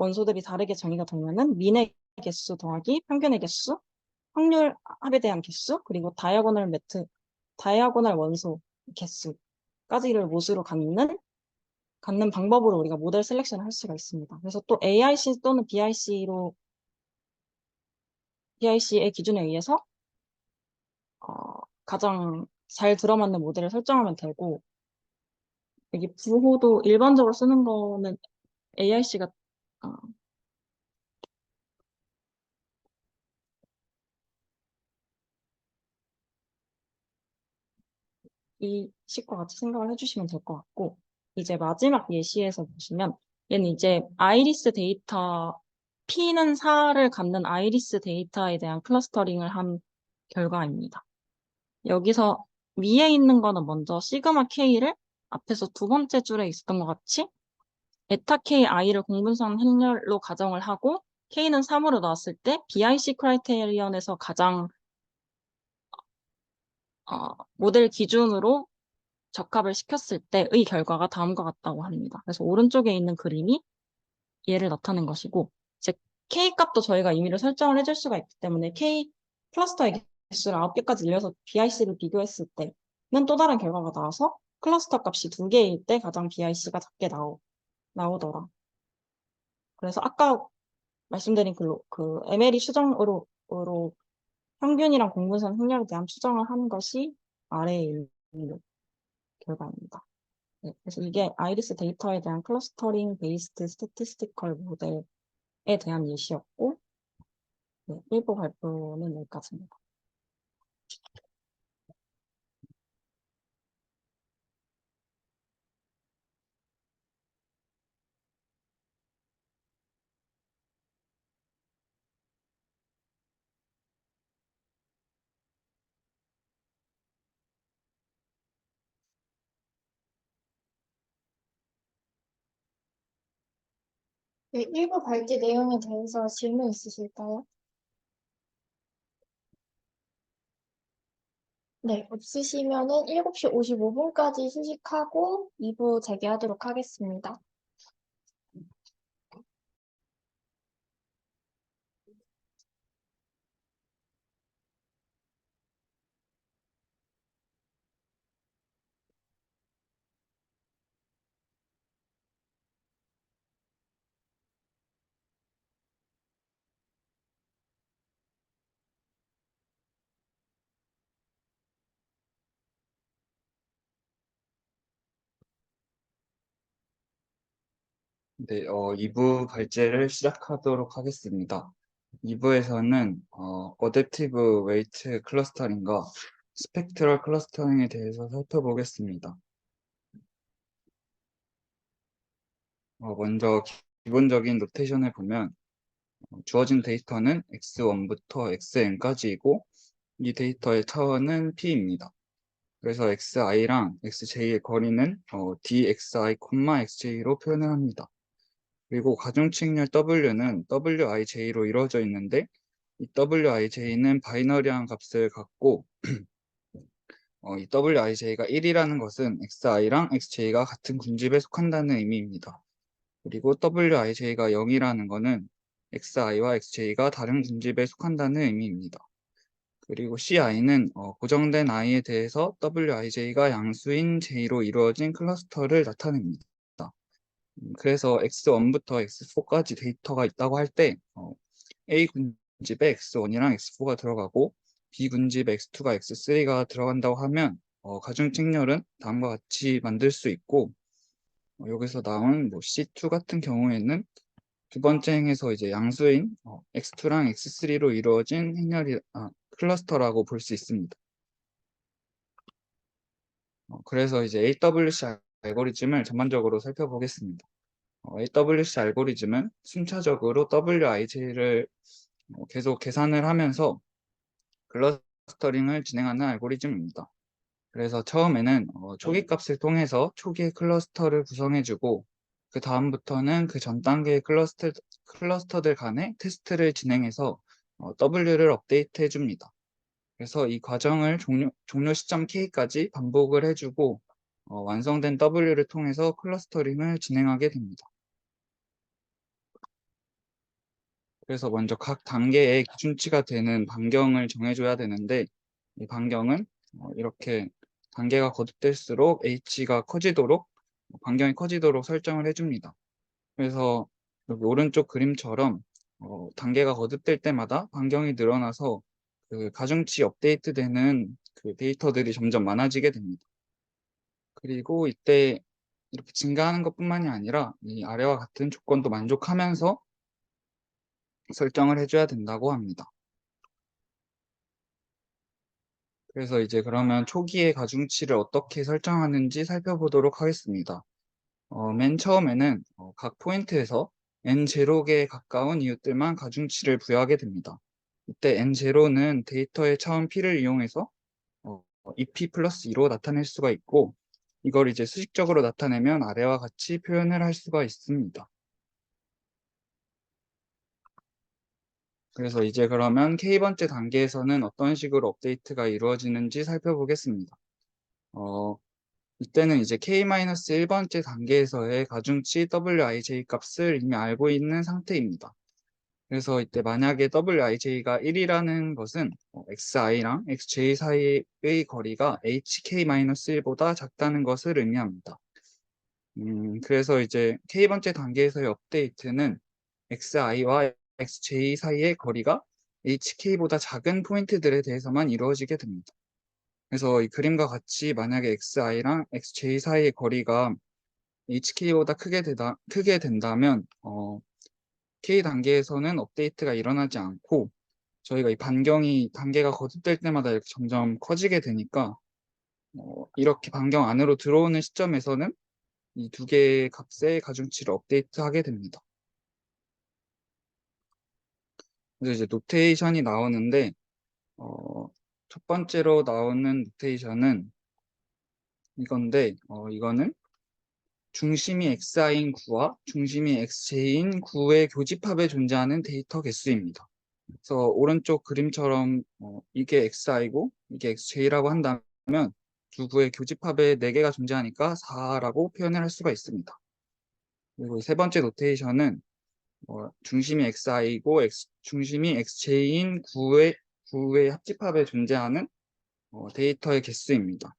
원소들이 다르게 정의가 되면은 민의 개수 더하기 평균의 개수 확률 합에 대한 개수 그리고 다이아고널 원소 개수까지를 모수로 갖는 방법으로 우리가 모델 셀렉션을 할 수가 있습니다. 그래서 또 ARC 또는 BIC의 기준에 의해서 가장 잘 들어맞는 모델을 설정하면 되고 여기 부호도 일반적으로 쓰는 거는 ARC가 이 식과 같이 생각을 해주시면 될 것 같고 이제 마지막 예시에서 보시면 얘는 이제 아이리스 데이터 P는 4를 갖는 아이리스 데이터에 대한 클러스터링을 한 결과입니다. 여기서 위에 있는 거는 먼저 시그마 K를 앞에서 두 번째 줄에 있었던 것 같이 에타 K I를 공분산 행렬로 가정을 하고 K는 3으로 나왔을 때 BIC 크라이테리언에서 가장 모델 기준으로 적합을 시켰을 때의 결과가 다음과 같다고 합니다. 그래서 오른쪽에 있는 그림이 얘를 나타낸 것이고 이제 K 값도 저희가 임의로 설정을 해줄 수가 있기 때문에 K 클러스터의 개수를 9개까지 늘려서 BIC를 비교했을 때는 또 다른 결과가 나와서 클러스터 값이 2개일 때 가장 BIC가 작게 나오더라. 그래서 아까 말씀드린 그 MLE 추정으로 평균이랑 공분선 행렬에 대한 추정을 하는 것이 아래에 있는 결과입니다. 네, 그래서 이게 아이리스 데이터에 대한 클러스터링 베이스드 스태티스티컬 모델에 대한 예시였고 네, 1부 발표는 여기까지입니다. 네, 일부 발제 내용에 대해서 질문 있으실까요? 네, 없으시면은 7시 55분까지 휴식하고 2부 재개하도록 하겠습니다. 네, 2부 발제를 시작하도록 하겠습니다. 2부에서는 어댑티브 웨이트 클러스터링과 스펙트럴 클러스터링에 대해서 살펴보겠습니다. 먼저 기본적인 노테이션을 보면 주어진 데이터는 x1부터 xn까지이고 이 데이터의 차원은 p입니다. 그래서 xi랑 xj의 거리는 dxi, xj로 표현을 합니다. 그리고 가중칙률 W는 Wij로 이루어져 있는데 이 Wij는 바이너리한 값을 갖고 이 Wij가 1이라는 것은 Xi랑 Xj가 같은 군집에 속한다는 의미입니다. 그리고 Wij가 0이라는 것은 Xi와 Xj가 다른 군집에 속한다는 의미입니다. 그리고 CI는 고정된 i에 대해서 Wij가 양수인 j로 이루어진 클러스터를 나타냅니다. 그래서 X1부터 X4까지 데이터가 있다고 할 때 A 군집에 X1이랑 X4가 들어가고 B 군집에 X2가 X3가 들어간다고 하면 가중책렬은 다음과 같이 만들 수 있고 여기서 나온 뭐 C2 같은 경우에는 두 번째 행에서 이제 양수인 X2랑 X3로 이루어진 클러스터라고 볼 수 있습니다. 그래서 이제 AWC 알고리즘을 전반적으로 살펴보겠습니다. AWC 알고리즘은 순차적으로 Wij를 계속 계산을 하면서 클러스터링을 진행하는 알고리즘입니다. 그래서 처음에는 초기 값을 통해서 초기의 클러스터를 구성해주고 그 다음부터는 그 전 단계의 클러스터들 간의 테스트를 진행해서 W를 업데이트 해줍니다. 그래서 이 과정을 종료 시점 K까지 반복을 해주고 완성된 W를 통해서 클러스터링을 진행하게 됩니다. 그래서 먼저 각 단계의 기준치가 되는 반경을 정해줘야 되는데 이 반경은 이렇게 단계가 거듭될수록 h가 커지도록 반경이 커지도록 설정을 해줍니다. 그래서 여기 오른쪽 그림처럼 단계가 거듭될 때마다 반경이 늘어나서 그 가중치 업데이트되는 그 데이터들이 점점 많아지게 됩니다. 그리고 이때 이렇게 증가하는 것뿐만이 아니라 이 아래와 같은 조건도 만족하면서 설정을 해줘야 된다고 합니다. 그래서 이제 그러면 초기의 가중치를 어떻게 설정하는지 살펴보도록 하겠습니다. 맨 처음에는 각 포인트에서 n0개에 가까운 이웃들만 가중치를 부여하게 됩니다. 이때 n0는 데이터의 차원 p를 이용해서 EP 플러스 2로 나타낼 수가 있고 이걸 이제 수식적으로 나타내면 아래와 같이 표현을 할 수가 있습니다. 그래서 이제 그러면 K번째 단계에서는 어떤 식으로 업데이트가 이루어지는지 살펴보겠습니다. 이때는 이제 K-1번째 단계에서의 가중치 Wij 값을 이미 알고 있는 상태입니다. 그래서 이때 만약에 Wij가 1이라는 것은 Xi랑 Xj 사이의 거리가 HK-1보다 작다는 것을 의미합니다. 그래서 이제 K번째 단계에서의 업데이트는 Xi와 Xj 사이의 거리가 HK보다 작은 포인트들에 대해서만 이루어지게 됩니다. 그래서 이 그림과 같이 만약에 Xi랑 Xj 사이의 거리가 HK보다 크게 된다면 K 단계에서는 업데이트가 일어나지 않고 저희가 이 단계가 거듭될 때마다 이렇게 점점 커지게 되니까 이렇게 반경 안으로 들어오는 시점에서는 이 두 개의 값의 가중치를 업데이트하게 됩니다. 그래서 이제 노테이션이 나오는데 첫 번째로 나오는 노테이션은 이건데 이거는 중심이 xi인 구와 중심이 xj인 구의 교집합에 존재하는 데이터 개수입니다. 그래서 오른쪽 그림처럼 이게 xi고 이게 xj라고 한다면 두 구의 교집합에 4개가 존재하니까 4라고 표현을 할 수가 있습니다. 그리고 세 번째 노테이션은 중심이 xi이고 중심이 xj인 구의 합집합에 존재하는 데이터의 개수입니다.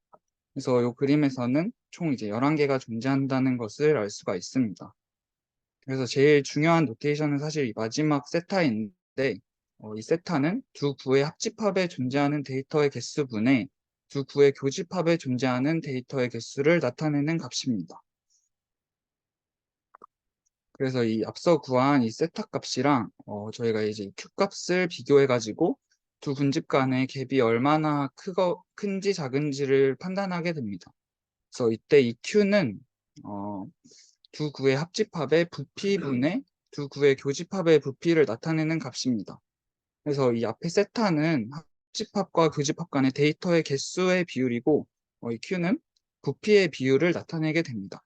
그래서 이 그림에서는 총 이제 11개가 존재한다는 것을 알 수가 있습니다. 그래서 제일 중요한 노테이션은 사실 이 마지막 세타인데 이 세타는 두 구의 합집합에 존재하는 데이터의 개수분의 두 구의 교집합에 존재하는 데이터의 개수를 나타내는 값입니다. 그래서 이 앞서 구한 이 세타 값이랑 저희가 이제 이 q 값을 비교해가지고 두 군집 간의 갭이 얼마나 큰지 작은지를 판단하게 됩니다. 그래서 이때 이 q는 두 구의 합집합의 부피분의 두 구의 교집합의 부피를 나타내는 값입니다. 그래서 이 앞에 세타는 합집합과 교집합 간의 데이터의 개수의 비율이고 이 q는 부피의 비율을 나타내게 됩니다.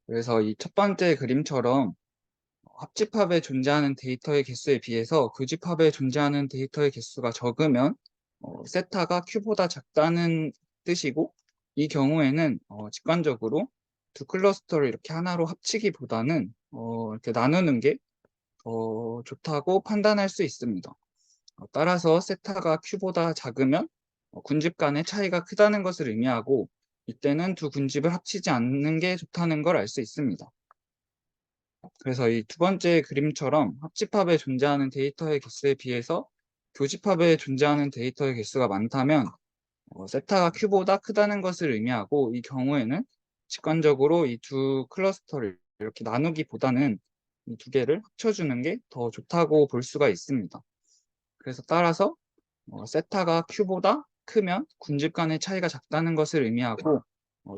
그래서 이 첫 번째 그림처럼 합집합에 존재하는 데이터의 개수에 비해서 교집합에 존재하는 데이터의 개수가 적으면 세타가 q보다 작다는 뜻이고 이 경우에는 직관적으로 두 클러스터를 이렇게 하나로 합치기보다는 이렇게 나누는 게 더 좋다고 판단할 수 있습니다. 따라서 세타가 q보다 작으면 군집 간의 차이가 크다는 것을 의미하고 이때는 두 군집을 합치지 않는 게 좋다는 걸 알 수 있습니다. 그래서 이 두 번째 그림처럼 합집합에 존재하는 데이터의 개수에 비해서 교집합에 존재하는 데이터의 개수가 많다면 세타가 q보다 크다는 것을 의미하고 이 경우에는 직관적으로 이 두 클러스터를 이렇게 나누기보다는 이 두 개를 합쳐주는 게 더 좋다고 볼 수가 있습니다. 그래서 따라서 세타가 q보다 크면 군집 간의 차이가 작다는 것을 의미하고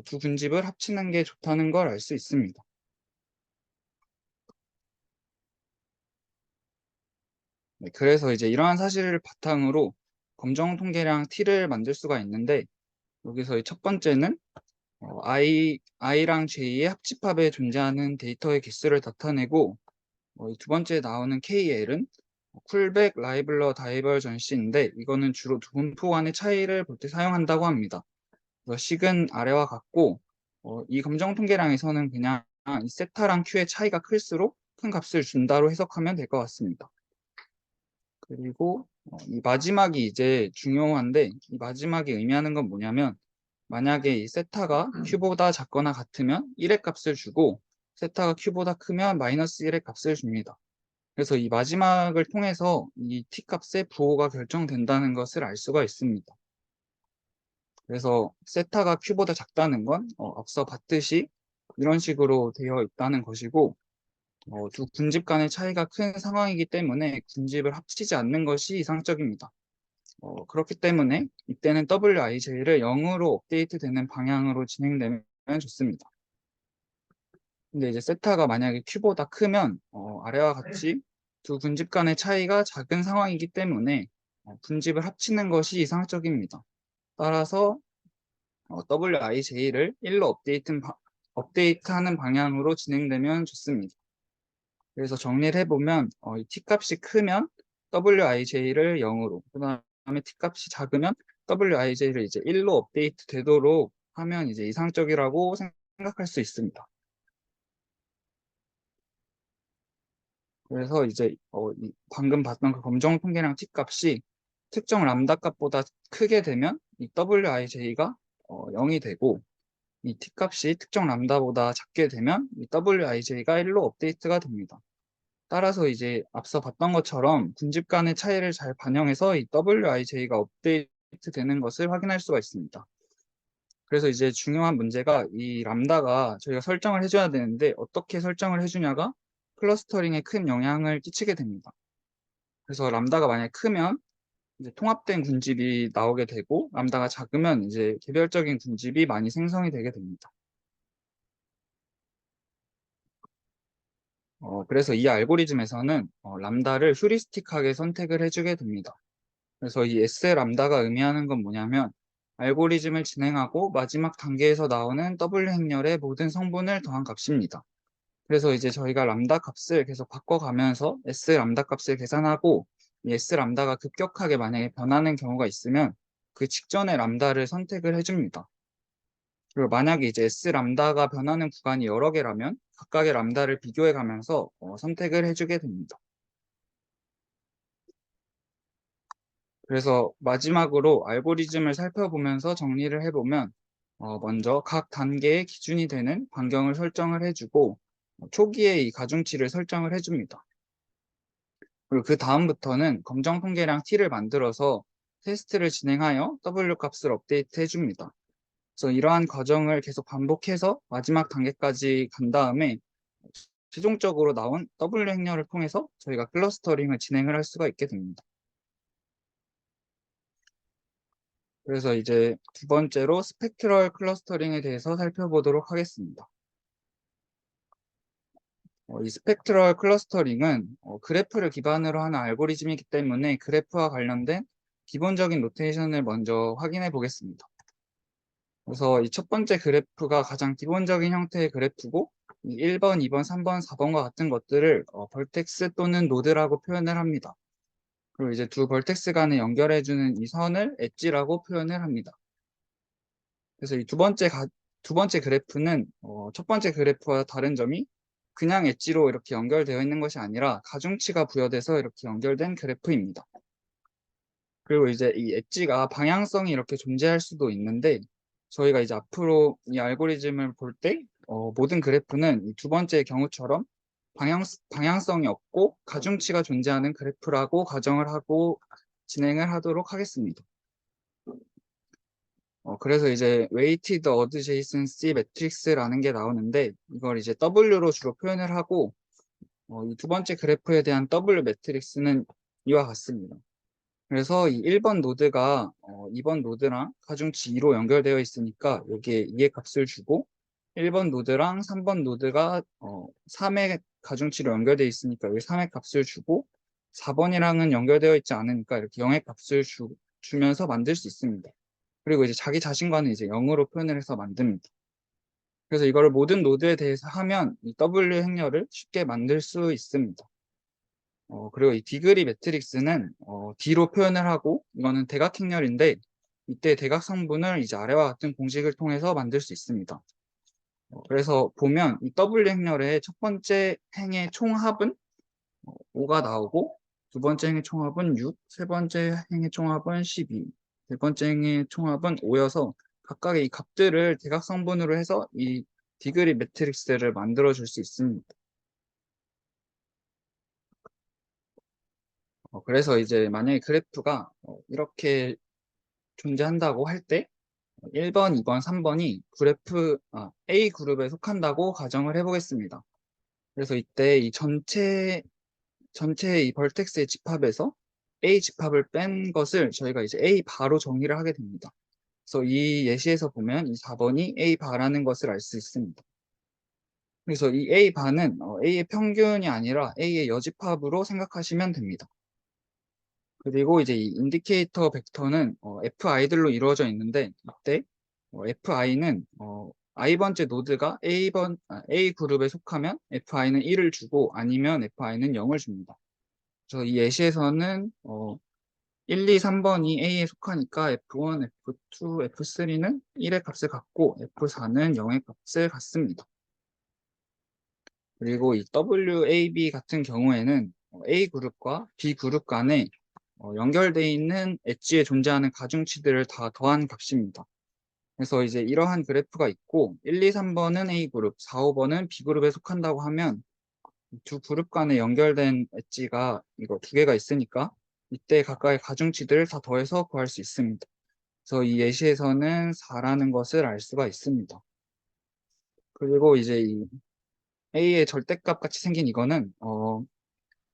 두 군집을 합치는 게 좋다는 걸 알 수 있습니다. 네, 그래서 이제 이러한 사실을 바탕으로 검정 통계량 T를 만들 수가 있는데 여기서 첫 번째는 i랑 j의 합집합에 존재하는 데이터의 개수를 나타내고 두 번째 나오는 KL은 쿨백 라이블러 다이버전시인데 이거는 주로 두 분포 간의 차이를 볼 때 사용한다고 합니다. 그래서 식은 아래와 같고 이 검정 통계량에서는 그냥 이 세타랑 Q의 차이가 클수록 큰 값을 준다로 해석하면 될 것 같습니다. 그리고 이 마지막이 이제 중요한데 이 마지막이 의미하는 건 뭐냐면 만약에 이 세타가 q보다 작거나 같으면 1의 값을 주고 세타가 q보다 크면 마이너스 1의 값을 줍니다. 그래서 이 마지막을 통해서 이 t 값의 부호가 결정된다는 것을 알 수가 있습니다. 그래서 세타가 q보다 작다는 건 앞서 봤듯이 이런 식으로 되어 있다는 것이고 두 군집 간의 차이가 큰 상황이기 때문에 군집을 합치지 않는 것이 이상적입니다. 그렇기 때문에 이때는 wij를 0으로 업데이트되는 방향으로 진행되면 좋습니다. 근데 이제 세타가 만약에 q보다 크면 아래와 같이 두 군집 간의 차이가 작은 상황이기 때문에 군집을 합치는 것이 이상적입니다. 따라서 wij를 1로 업데이트하는 방향으로 진행되면 좋습니다. 그래서 정리를 해보면 이 t값이 크면 wij를 0으로 그다음에 t값이 작으면 wij를 이제 1로 업데이트 되도록 하면 이제 이상적이라고 생각할 수 있습니다. 그래서 이제 방금 봤던 그 검정 통계량 t값이 특정 람다 값보다 크게 되면 이 wij가 0이 되고 이 t값이 특정 람다보다 작게 되면 이 wij가 1로 업데이트가 됩니다. 따라서 이제 앞서 봤던 것처럼 군집 간의 차이를 잘 반영해서 이 wij가 업데이트 되는 것을 확인할 수가 있습니다. 그래서 이제 중요한 문제가 이 람다가 저희가 설정을 해줘야 되는데 어떻게 설정을 해주냐가 클러스터링에 큰 영향을 끼치게 됩니다. 그래서 람다가 만약에 크면 이제 통합된 군집이 나오게 되고 람다가 작으면 이제 개별적인 군집이 많이 생성이 되게 됩니다. 그래서 이 알고리즘에서는 람다를 휴리스틱하게 선택을 해주게 됩니다. 그래서 이 S 람다가 의미하는 건 뭐냐면 알고리즘을 진행하고 마지막 단계에서 나오는 W 행렬의 모든 성분을 더한 값입니다. 그래서 이제 저희가 람다 값을 계속 바꿔가면서 S 람다 값을 계산하고 이 S 람다가 급격하게 만약에 변하는 경우가 있으면 그 직전의 람다를 선택을 해줍니다. 그리고 만약에 이제 S 람다가 변하는 구간이 여러 개라면 각각의 람다를 비교해 가면서 선택을 해주게 됩니다. 그래서 마지막으로 알고리즘을 살펴보면서 정리를 해보면 먼저 각 단계의 기준이 되는 반경을 설정을 해주고 초기에 이 가중치를 설정을 해줍니다. 그리고 그 다음부터는 검정 통계량 T를 만들어서 테스트를 진행하여 W 값을 업데이트 해줍니다. 그래서 이러한 과정을 계속 반복해서 마지막 단계까지 간 다음에 최종적으로 나온 W 행렬을 통해서 저희가 클러스터링을 진행을 할 수가 있게 됩니다. 그래서 이제 두 번째로 스펙트럴 클러스터링에 대해서 살펴보도록 하겠습니다. 이 스펙트럴 클러스터링은 그래프를 기반으로 하는 알고리즘이기 때문에 그래프와 관련된 기본적인 노테이션을 먼저 확인해 보겠습니다. 그래서 이 첫 번째 그래프가 가장 기본적인 형태의 그래프고 1번, 2번, 3번, 4번과 같은 것들을 벌텍스 또는 노드라고 표현을 합니다. 그리고 이제 두 벌텍스 간에 연결해주는 이 선을 엣지라고 표현을 합니다. 그래서 이 두 번째 그래프는 첫 번째 그래프와 다른 점이 그냥 엣지로 이렇게 연결되어 있는 것이 아니라 가중치가 부여돼서 이렇게 연결된 그래프입니다. 그리고 이제 이 엣지가 방향성이 이렇게 존재할 수도 있는데 저희가 이제 앞으로 이 알고리즘을 볼 때 모든 그래프는 이 두 번째 경우처럼 방향성이 없고 가중치가 존재하는 그래프라고 가정을 하고 진행을 하도록 하겠습니다. 그래서 이제 weighted adjacency matrix라는 게 나오는데 이걸 이제 W로 주로 표현을 하고 이 두 번째 그래프에 대한 W 매트릭스는 이와 같습니다. 그래서 이 1번 노드가 2번 노드랑 가중치 2로 연결되어 있으니까 여기에 2의 값을 주고 1번 노드랑 3번 노드가 3의 가중치로 연결되어 있으니까 여기 3의 값을 주고 4번이랑은 연결되어 있지 않으니까 이렇게 0의 값을 주면서 만들 수 있습니다. 그리고 이제 자기 자신과는 이제 0으로 표현을 해서 만듭니다. 그래서 이거를 모든 노드에 대해서 하면 이 W 행렬을 쉽게 만들 수 있습니다. 그리고 이 디그리 매트릭스는 D로 표현을 하고 이거는 대각 행렬인데 이때 대각 성분을 이제 아래와 같은 공식을 통해서 만들 수 있습니다. 그래서 보면 이 W 행렬의 첫 번째 행의 총합은 5가 나오고 두 번째 행의 총합은 6, 세 번째 행의 총합은 12, 네 번째 행의 총합은 5여서 각각의 이 값들을 대각 성분으로 해서 이 디그리 매트릭스를 만들어 줄 수 있습니다. 그래서 이제 만약에 그래프가 이렇게 존재한다고 할 때 1번, 2번, 3번이 A 그룹에 속한다고 가정을 해보겠습니다. 그래서 이때 이 전체의 이 벌텍스의 집합에서 A 집합을 뺀 것을 저희가 이제 A 바로 정의를 하게 됩니다. 그래서 이 예시에서 보면 이 4번이 A 바라는 것을 알 수 있습니다. 그래서 이 A 바는 A의 평균이 아니라 A의 여집합으로 생각하시면 됩니다. 그리고 이제 이 인디케이터 벡터는 fi들로 이루어져 있는데 이때 fi는 i번째 노드가 A 그룹에 속하면 fi는 1을 주고 아니면 fi는 0을 줍니다. 그래서 이 예시에서는 1, 2, 3번이 A에 속하니까 F1, F2, F3는 1의 값을 갖고 F4는 0의 값을 갖습니다. 그리고 이 WAB 같은 경우에는 A 그룹과 B 그룹 간에 연결되어 있는 엣지에 존재하는 가중치들을 다 더한 값입니다. 그래서 이제 이러한 그래프가 있고 1, 2, 3번은 A 그룹, 4, 5번은 B 그룹에 속한다고 하면 두 그룹 간에 연결된 엣지가 이거 두 개가 있으니까 이때 각각의 가중치들을 다 더해서 구할 수 있습니다. 그래서 이 예시에서는 4라는 것을 알 수가 있습니다. 그리고 이제 이 A의 절대값 같이 생긴 이거는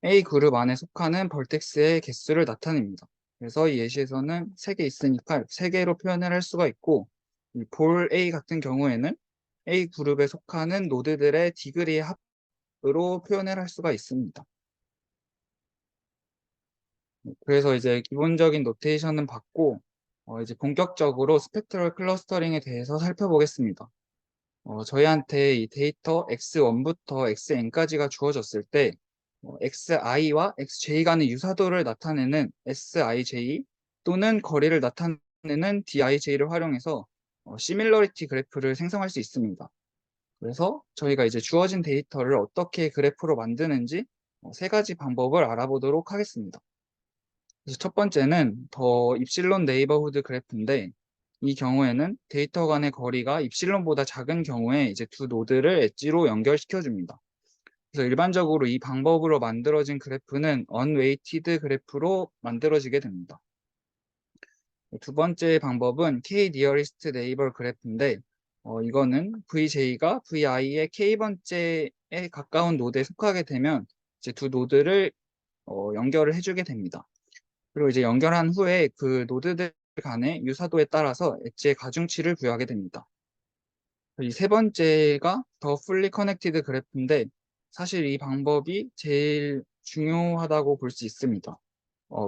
A 그룹 안에 속하는 벌텍스의 개수를 나타냅니다. 그래서 이 예시에서는 3개 있으니까 3개로 표현을 할 수가 있고 이 볼 A 같은 경우에는 A 그룹에 속하는 노드들의 디그리의 합으로 표현을 할 수가 있습니다. 그래서 이제 기본적인 노테이션은 받고 이제 본격적으로 스펙트럴 클러스터링에 대해서 살펴보겠습니다. 저희한테 이 데이터 x1부터 xn까지가 주어졌을 때 xi와 xj 간의 유사도를 나타내는 sij 또는 거리를 나타내는 dij를 활용해서 시밀러리티 그래프를 생성할 수 있습니다. 그래서 저희가 이제 주어진 데이터를 어떻게 그래프로 만드는지 세 가지 방법을 알아보도록 하겠습니다. 그래서 첫 번째는 더 입실론 네이버후드 그래프인데 이 경우에는 데이터 간의 거리가 입실론보다 작은 경우에 이제 두 노드를 엣지로 연결시켜 줍니다. 그래서 일반적으로 이 방법으로 만들어진 그래프는 unweighted 그래프로 만들어지게 됩니다. 두 번째 방법은 k nearest neighbor 그래프인데 이거는 vj가 vi의 k번째에 가까운 노드에 속하게 되면 이제 두 노드를 연결을 해주게 됩니다. 그리고 이제 연결한 후에 그 노드들 간의 유사도에 따라서 엣지의 가중치를 부여하게 됩니다. 이 세 번째가 더 fully connected 그래프인데 사실 이 방법이 제일 중요하다고 볼 수 있습니다.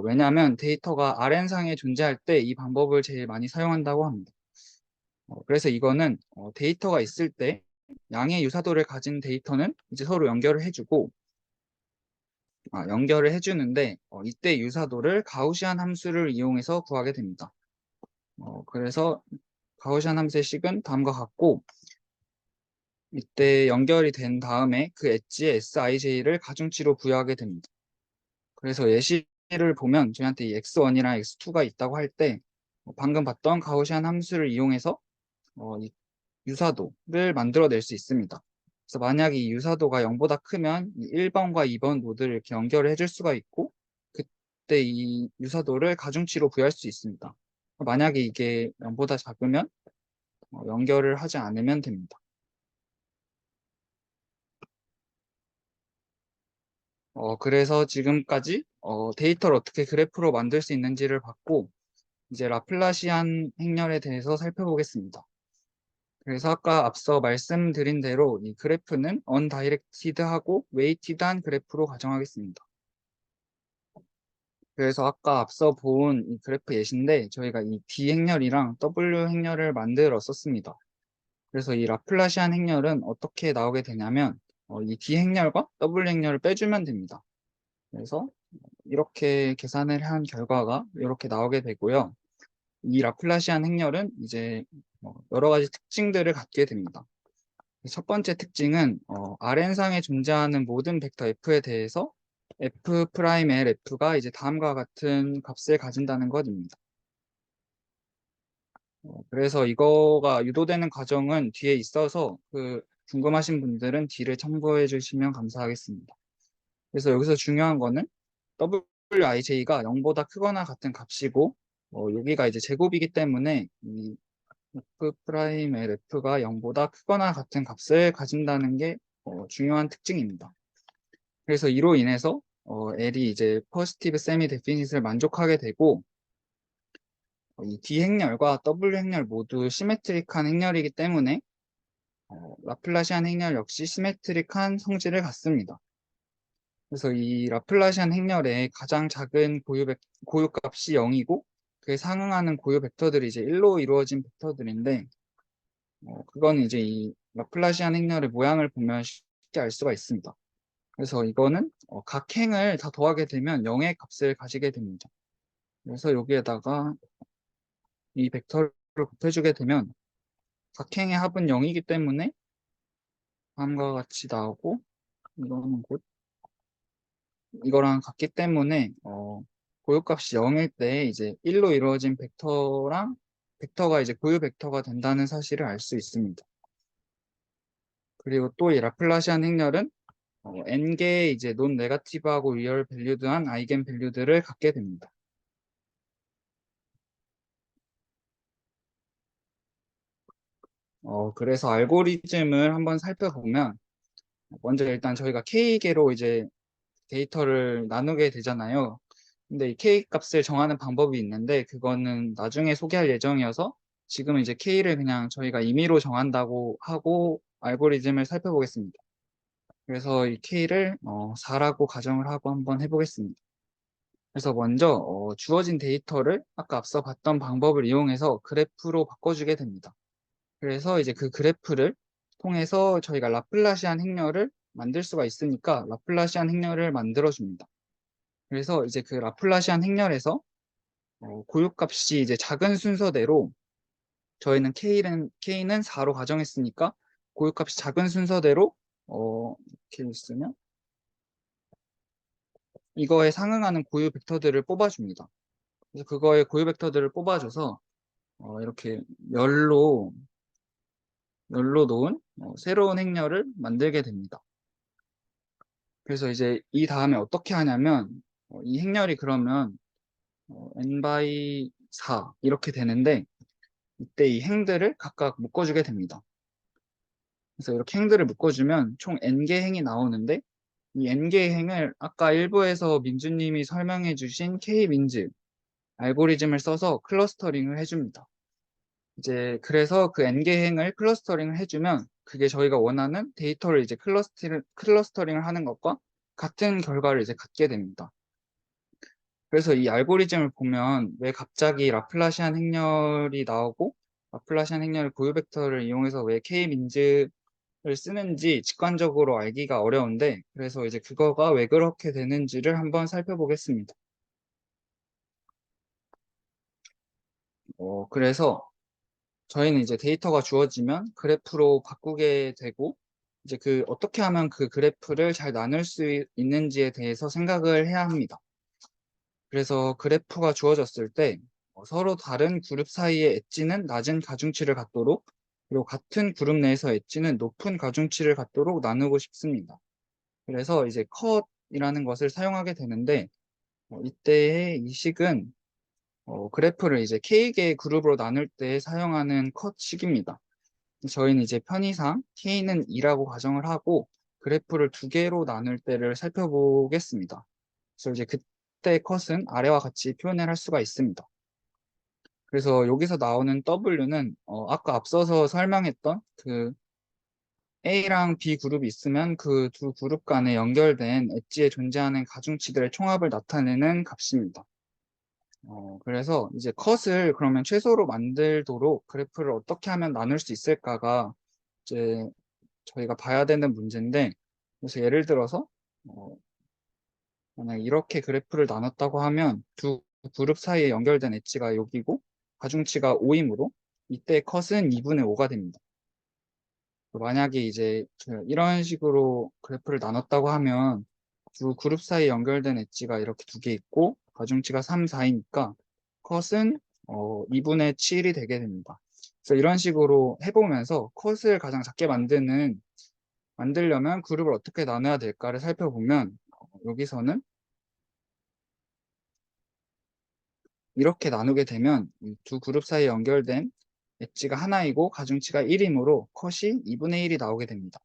왜냐하면 데이터가 RN상에 존재할 때 이 방법을 제일 많이 사용한다고 합니다. 그래서 이거는 데이터가 있을 때 양의 유사도를 가진 데이터는 이제 서로 연결을 해주고 연결을 해주는데 이때 유사도를 가우시안 함수를 이용해서 구하게 됩니다. 그래서 가우시안 함수의 식은 다음과 같고 이때 연결이 된 다음에 그 엣지에 Sij를 가중치로 부여하게 됩니다. 그래서 예시를 보면 저희한테 이 x1이랑 x2가 있다고 할 때 방금 봤던 가우시안 함수를 이용해서 이 유사도를 만들어낼 수 있습니다. 그래서 만약 이 유사도가 0보다 크면 1번과 2번 노드를 이렇게 연결을 해줄 수가 있고 그때 이 유사도를 가중치로 부여할 수 있습니다. 만약에 이게 0보다 작으면 연결을 하지 않으면 됩니다. 그래서 지금까지 데이터를 어떻게 그래프로 만들 수 있는지를 봤고 이제 라플라시안 행렬에 대해서 살펴보겠습니다. 그래서 아까 앞서 말씀드린 대로 이 그래프는 undirected하고 weighted한 그래프로 가정하겠습니다. 그래서 아까 앞서 본 이 그래프 예시인데 저희가 이 D 행렬이랑 W 행렬을 만들었었습니다. 그래서 이 라플라시안 행렬은 어떻게 나오게 되냐면 이 D 행렬과 W 행렬을 빼주면 됩니다. 그래서 이렇게 계산을 한 결과가 이렇게 나오게 되고요. 이 라플라시안 행렬은 이제 여러 가지 특징들을 갖게 됩니다. 첫 번째 특징은 Rn상에 존재하는 모든 벡터 F에 대해서 F'LF가 이제 다음과 같은 값을 가진다는 것입니다. 그래서 이거가 유도되는 과정은 뒤에 있어서 궁금하신 분들은 뒤를 참고해 주시면 감사하겠습니다. 그래서 여기서 중요한 거는 Wij가 0보다 크거나 같은 값이고 여기가 이제 제곱이기 때문에 이 F'LF가 0보다 크거나 같은 값을 가진다는 게 중요한 특징입니다. 그래서 이로 인해서 L이 이제 포지티브 세미 데피닛을 만족하게 되고 이 D 행렬과 W 행렬 모두 시메트릭한 행렬이기 때문에 라플라시안 행렬 역시 시메트릭한 성질을 갖습니다. 그래서 이 라플라시안 행렬의 가장 작은 고유값이 0이고 그에 상응하는 고유 벡터들이 이제 1로 이루어진 벡터들인데 그건 이제 이 라플라시안 행렬의 모양을 보면 쉽게 알 수가 있습니다. 그래서 이거는 각 행을 다 더하게 되면 0의 값을 가지게 됩니다. 그래서 여기에다가 이 벡터를 곱해주게 되면 각 행의 합은 0이기 때문에 다음과 같이 나오고 이거는 곧 이거랑 같기 때문에 고유값이 0일 때 이제 1로 이루어진 벡터랑 벡터가 이제 고유 벡터가 된다는 사실을 알 수 있습니다. 그리고 또 이 라플라시안 행렬은 n개의 이제 논 네거티브하고 리얼 밸류드한 아이겐 밸류들을 갖게 됩니다. 그래서 알고리즘을 한번 살펴보면 먼저 일단 저희가 K개로 이제 데이터를 나누게 되잖아요. 근데 이 K 값을 정하는 방법이 있는데 그거는 나중에 소개할 예정이어서 지금 이제 K를 그냥 저희가 임의로 정한다고 하고 알고리즘을 살펴보겠습니다. 그래서 이 K를 4라고 가정을 하고 한번 해보겠습니다. 그래서 먼저 주어진 데이터를 아까 앞서 봤던 방법을 이용해서 그래프로 바꿔주게 됩니다. 그래서 이제 그 그래프를 통해서 저희가 라플라시안 행렬을 만들 수가 있으니까 라플라시안 행렬을 만들어줍니다. 그래서 이제 그 라플라시안 행렬에서 고유값이 이제 작은 순서대로 저희는 K는 4로 가정했으니까 고유값이 작은 순서대로 이렇게 있으면 이거에 상응하는 고유 벡터들을 뽑아줍니다. 그래서 그거의 고유 벡터들을 뽑아줘서 이렇게 열로 놓은 새로운 행렬을 만들게 됩니다. 그래서 이제 이 다음에 어떻게 하냐면 이 행렬이 그러면 n 바이 4 이렇게 되는데 이때 이 행들을 각각 묶어주게 됩니다. 그래서 이렇게 행들을 묶어주면 총 n개 행이 나오는데 이 n개 행을 아까 일부에서 민주님이 설명해 주신 K-민즈 알고리즘을 써서 클러스터링을 해줍니다. 이제 그래서 그 n개 행을 클러스터링을 해주면 그게 저희가 원하는 데이터를 이제 클러스터링을 하는 것과 같은 결과를 이제 갖게 됩니다. 그래서 이 알고리즘을 보면 왜 갑자기 라플라시안 행렬이 나오고 라플라시안 행렬 고유 벡터를 이용해서 왜 K-민즈를 쓰는지 직관적으로 알기가 어려운데 그래서 이제 그거가 왜 그렇게 되는지를 한번 살펴보겠습니다. 그래서 저희는 이제 데이터가 주어지면 그래프로 바꾸게 되고 이제 그 어떻게 하면 그 그래프를 잘 나눌 수 있는지에 대해서 생각을 해야 합니다. 그래서 그래프가 주어졌을 때 서로 다른 그룹 사이의 엣지는 낮은 가중치를 갖도록 그리고 같은 그룹 내에서 엣지는 높은 가중치를 갖도록 나누고 싶습니다. 그래서 이제 컷이라는 것을 사용하게 되는데 이때의 이 식은 그래프를 이제 K개의 그룹으로 나눌 때 사용하는 컷식입니다. 저희는 이제 편의상 K는 2라고 가정을 하고 그래프를 두 개로 나눌 때를 살펴보겠습니다. 그래서 이제 그때 컷은 아래와 같이 표현을 할 수가 있습니다. 그래서 여기서 나오는 W는 아까 앞서서 설명했던 그 A랑 B 그룹이 있으면 그 두 그룹 간에 연결된 엣지에 존재하는 가중치들의 총합을 나타내는 값입니다. 그래서 이제 컷을 그러면 최소로 만들도록 그래프를 어떻게 하면 나눌 수 있을까가 이제 저희가 봐야 되는 문제인데, 그래서 예를 들어서 만약 이렇게 그래프를 나눴다고 하면 두 그룹 사이에 연결된 엣지가 여기고 가중치가 5이므로 이때 컷은 2분의 5가 됩니다. 만약에 이제 이런 식으로 그래프를 나눴다고 하면 두 그룹 사이에 연결된 엣지가 이렇게 두 개 있고 가중치가 3, 4이니까 컷은 2분의 7이 되게 됩니다. 그래서 이런 식으로 해보면서 컷을 가장 작게 만들려면 그룹을 어떻게 나눠야 될까를 살펴보면 여기서는 이렇게 나누게 되면 이 두 그룹 사이에 연결된 엣지가 하나이고 가중치가 1이므로 컷이 2분의 1이 나오게 됩니다.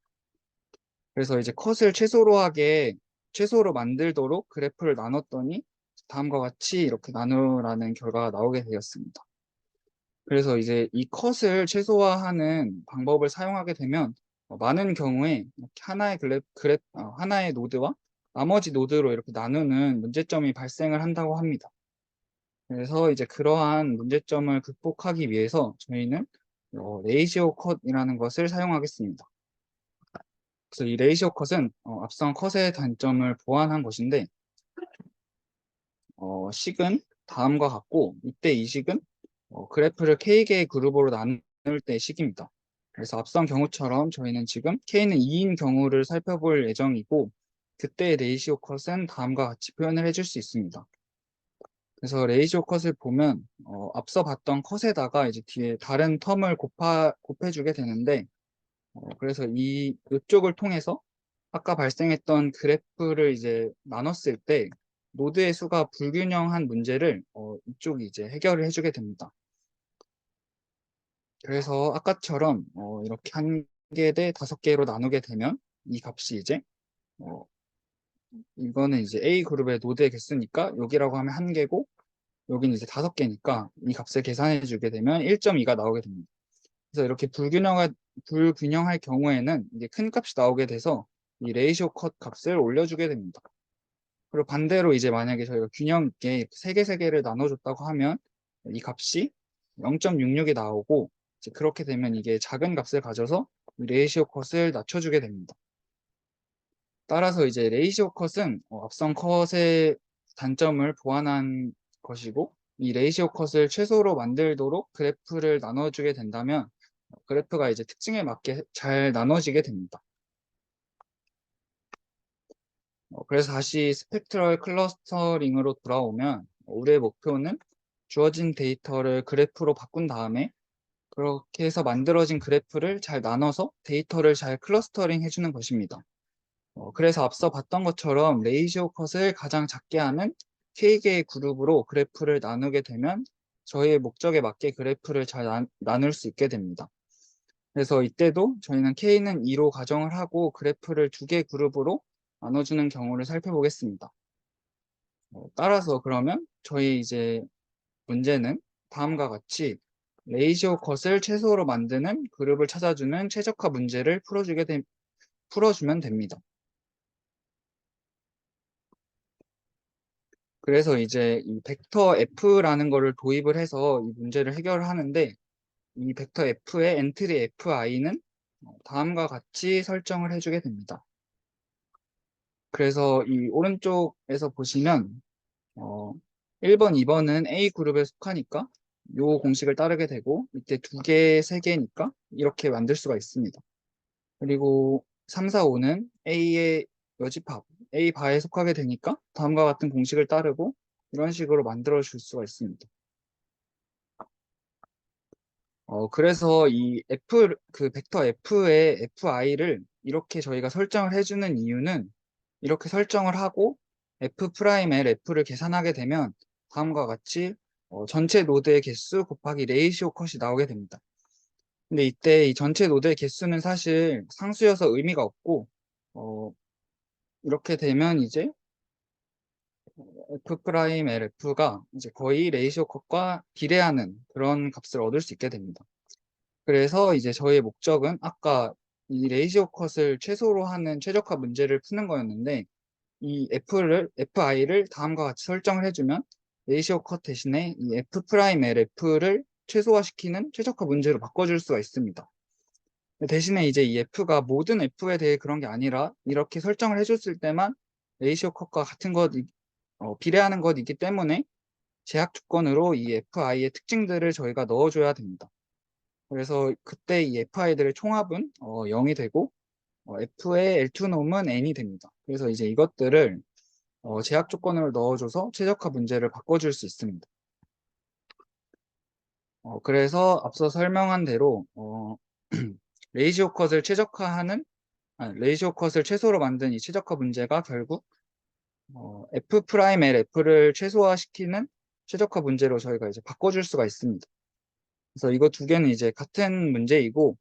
그래서 이제 컷을 최소로 만들도록 그래프를 나눴더니 다음과 같이 이렇게 나누라는 결과가 나오게 되었습니다. 그래서 이제 이 컷을 최소화하는 방법을 사용하게 되면 많은 경우에 이렇게 하나의 노드와 나머지 노드로 이렇게 나누는 문제점이 발생을 한다고 합니다. 그래서 이제 그러한 문제점을 극복하기 위해서 저희는 레이시오 컷이라는 것을 사용하겠습니다. 그래서 이 레이시오 컷은 앞선 컷의 단점을 보완한 것인데 식은 다음과 같고 이때 이 식은 그래프를 K개의 그룹으로 나눌 때 식입니다. 그래서 앞선 경우처럼 저희는 지금 K는 2인 경우를 살펴볼 예정이고 그때의 레이시오 컷은 다음과 같이 표현을 해줄 수 있습니다. 그래서 레이시오 컷을 보면 앞서 봤던 컷에다가 이제 뒤에 다른 텀을 곱해주게 되는데 그래서 이쪽을 통해서 아까 발생했던 그래프를 이제 나눴을 때 노드의 수가 불균형한 문제를 이쪽이 이제 해결을 해주게 됩니다. 그래서 아까처럼 이렇게 1개 대 5개로 나누게 되면 이 값이 이제 이거는 이제 A 그룹의 노드의 개수니까 여기라고 하면 1개고 여기는 이제 5개니까 이 값을 계산해 주게 되면 1.2가 나오게 됩니다. 그래서 이렇게 불균형할 경우에는 이게 큰 값이 나오게 돼서 이 레이시오 컷 값을 올려주게 됩니다. 그리고 반대로 이제 만약에 저희가 균형 있게 세 개, 세 개를 나눠줬다고 하면 이 값이 0.66이 나오고 이제 그렇게 되면 이게 작은 값을 가져서 이 레이시오 컷을 낮춰주게 됩니다. 따라서 이제 레이시오 컷은 앞선 컷의 단점을 보완한 것이고 이 레이시오 컷을 최소로 만들도록 그래프를 나눠주게 된다면 그래프가 이제 특징에 맞게 잘 나눠지게 됩니다. 그래서 다시 스펙트럴 클러스터링으로 돌아오면 우리의 목표는 주어진 데이터를 그래프로 바꾼 다음에 그렇게 해서 만들어진 그래프를 잘 나눠서 데이터를 잘 클러스터링 해주는 것입니다. 그래서 앞서 봤던 것처럼 레이시오 컷을 가장 작게 하는 K개의 그룹으로 그래프를 나누게 되면 저희의 목적에 맞게 그래프를 잘 나눌 수 있게 됩니다. 그래서 이때도 저희는 K는 2로 가정을 하고 그래프를 2개 그룹으로 나눠주는 경우를 살펴보겠습니다. 따라서 그러면 저희 이제 문제는 다음과 같이 레이시오 컷을 최소로 만드는 그룹을 찾아주는 최적화 문제를 풀어주면 됩니다. 그래서 이제 이 벡터 F라는 거를 도입을 해서 이 문제를 해결하는데 이 벡터 F의 엔트리 Fi는 다음과 같이 설정을 해주게 됩니다. 그래서 이 오른쪽에서 보시면 1번, 2번은 A 그룹에 속하니까 이 공식을 따르게 되고 이때 2개, 3개니까 이렇게 만들 수가 있습니다. 그리고 3, 4, 5는 A의 여집합, A 바에 속하게 되니까 다음과 같은 공식을 따르고 이런 식으로 만들어 줄 수가 있습니다. 그래서 이 그 벡터 F의 Fi를 이렇게 저희가 설정을 해주는 이유는 이렇게 설정을 하고 F'L F를 계산하게 되면 다음과 같이 전체 노드의 개수 곱하기 레이시오 컷이 나오게 됩니다. 근데 이때 이 전체 노드의 개수는 사실 상수여서 의미가 없고 이렇게 되면 이제 F'L F가 이제 거의 레이시오 컷과 비례하는 그런 값을 얻을 수 있게 됩니다. 그래서 이제 저희의 목적은 아까 이 레이시오 컷을 최소로 하는 최적화 문제를 푸는 거였는데 이 Fi를 다음과 같이 설정을 해주면 레이시오 컷 대신에 이 F'L를 최소화시키는 최적화 문제로 바꿔줄 수가 있습니다. 대신에 이제 이 F가 모든 F에 대해 그런 게 아니라 이렇게 설정을 해줬을 때만 레이시오 컷과 같은 것, 비례하는 것이기 때문에 제약 조건으로 이 Fi의 특징들을 저희가 넣어줘야 됩니다. 그래서 그때 이 Fi들의 총합은 0이 되고 F의 L2 놈은 N이 됩니다. 그래서 이제 이것들을 제약 조건을 넣어줘서 최적화 문제를 바꿔줄 수 있습니다. 그래서 앞서 설명한 대로 레이시오 컷을 레이시오 컷을 최소로 만든 이 최적화 문제가 결국 F'L을 최소화시키는 최적화 문제로 저희가 이제 바꿔줄 수가 있습니다. 그래서 이거 두 개는 이제 같은 문제이고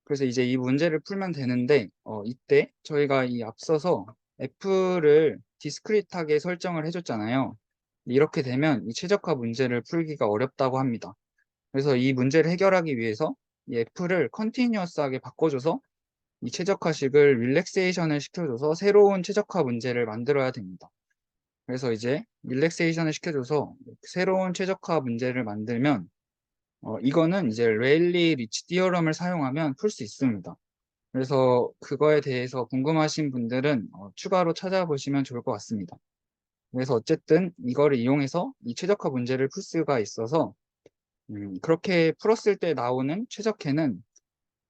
그래서 이제 이 문제를 풀면 되는데 이때 저희가 이 앞서서 F를 디스크리트하게 설정을 해줬잖아요. 이렇게 되면 이 최적화 문제를 풀기가 어렵다고 합니다. 그래서 이 문제를 해결하기 위해서 이 F를 컨티뉴어스하게 바꿔줘서 이 최적화식을 릴렉세이션을 시켜줘서 새로운 최적화 문제를 만들어야 됩니다. 그래서 이제 릴렉세이션을 시켜줘서 새로운 최적화 문제를 만들면 이거는 이제 레일리 리치 디어럼을 사용하면 풀 수 있습니다. 그래서 그거에 대해서 궁금하신 분들은 추가로 찾아보시면 좋을 것 같습니다. 그래서 어쨌든 이거를 이용해서 이 최적화 문제를 풀 수가 있어서 그렇게 풀었을 때 나오는 최적해는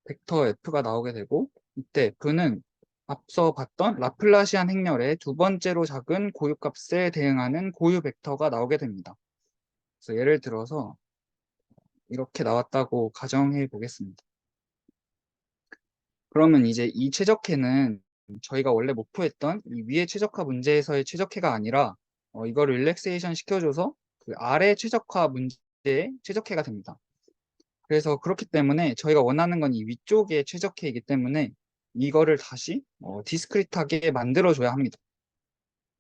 벡터 F가 나오게 되고 이때 F는 앞서 봤던 라플라시안 행렬의 두 번째로 작은 고유값에 대응하는 고유 벡터가 나오게 됩니다. 그래서 예를 들어서 이렇게 나왔다고 가정해 보겠습니다. 그러면 이제 이 최적해는 저희가 원래 목표했던 이 위의 최적화 문제에서의 최적해가 아니라 이거를 릴렉세이션 시켜줘서 그 아래 최적화 문제의 최적해가 됩니다. 그래서 그렇기 때문에 저희가 원하는 건 이 위쪽의 최적해이기 때문에 이거를 다시 디스크리트하게 만들어줘야 합니다.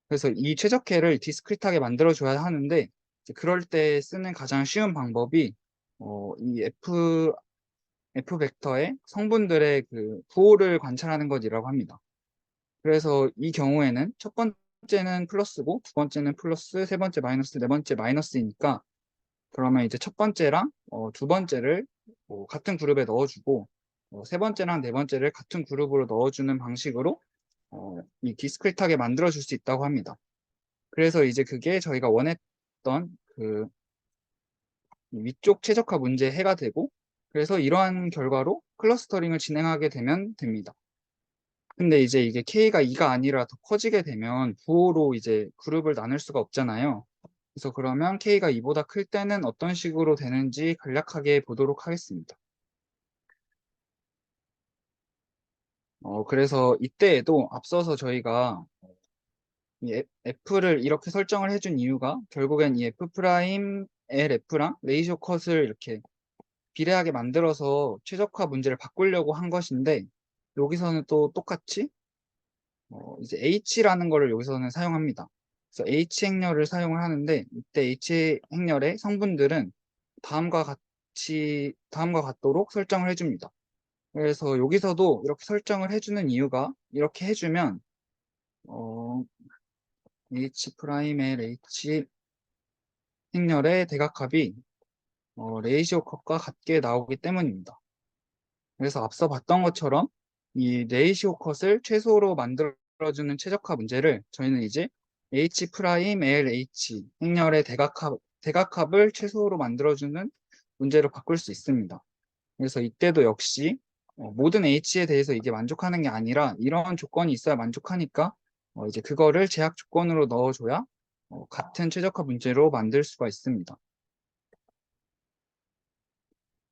그래서 이 최적해를 디스크리트하게 만들어줘야 하는데 그럴 때 쓰는 가장 쉬운 방법이 이 F 벡터의 성분들의 그 부호를 관찰하는 것이라고 합니다. 그래서 이 경우에는 첫 번째 번째는 플러스고 두 번째는 플러스, 세 번째 마이너스, 네 번째 마이너스이니까 그러면 이제 첫 번째랑 두 번째를 같은 그룹에 넣어주고 세 번째랑 네 번째를 같은 그룹으로 넣어주는 방식으로 이 디스크릿하게 만들어줄 수 있다고 합니다. 그래서 이제 그게 저희가 원했던 그 위쪽 최적화 문제 해가 되고 그래서 이러한 결과로 클러스터링을 진행하게 되면 됩니다. 근데 이제 이게 K가 2가 아니라 더 커지게 되면 부호로 이제 그룹을 나눌 수가 없잖아요. 그래서 그러면 K가 2보다 클 때는 어떤 식으로 되는지 간략하게 보도록 하겠습니다. 그래서 이때에도 앞서서 저희가 이 F를 이렇게 설정을 해준 이유가 결국엔 이 F'L랑 레이쇼 컷을 이렇게 비례하게 만들어서 최적화 문제를 바꾸려고 한 것인데 여기서는 또 똑같이 이제 H라는 거를 여기서는 사용합니다. 그래서 H 행렬을 사용을 하는데 이때 H 행렬의 성분들은 다음과 같도록 설정을 해줍니다. 그래서 여기서도 이렇게 설정을 해주는 이유가 이렇게 해주면 H'L H 행렬의 대각합이 레이시오 컷과 같게 나오기 때문입니다. 그래서 앞서 봤던 것처럼 이 레이시오 컷을 최소로 만들어주는 최적화 문제를 저희는 이제 H'LH 행렬의 대각합을 최소로 만들어주는 문제로 바꿀 수 있습니다. 그래서 이때도 역시 모든 H에 대해서 이게 만족하는 게 아니라 이러한 조건이 있어야 만족하니까 이제 그거를 제약 조건으로 넣어줘야 같은 최적화 문제로 만들 수가 있습니다.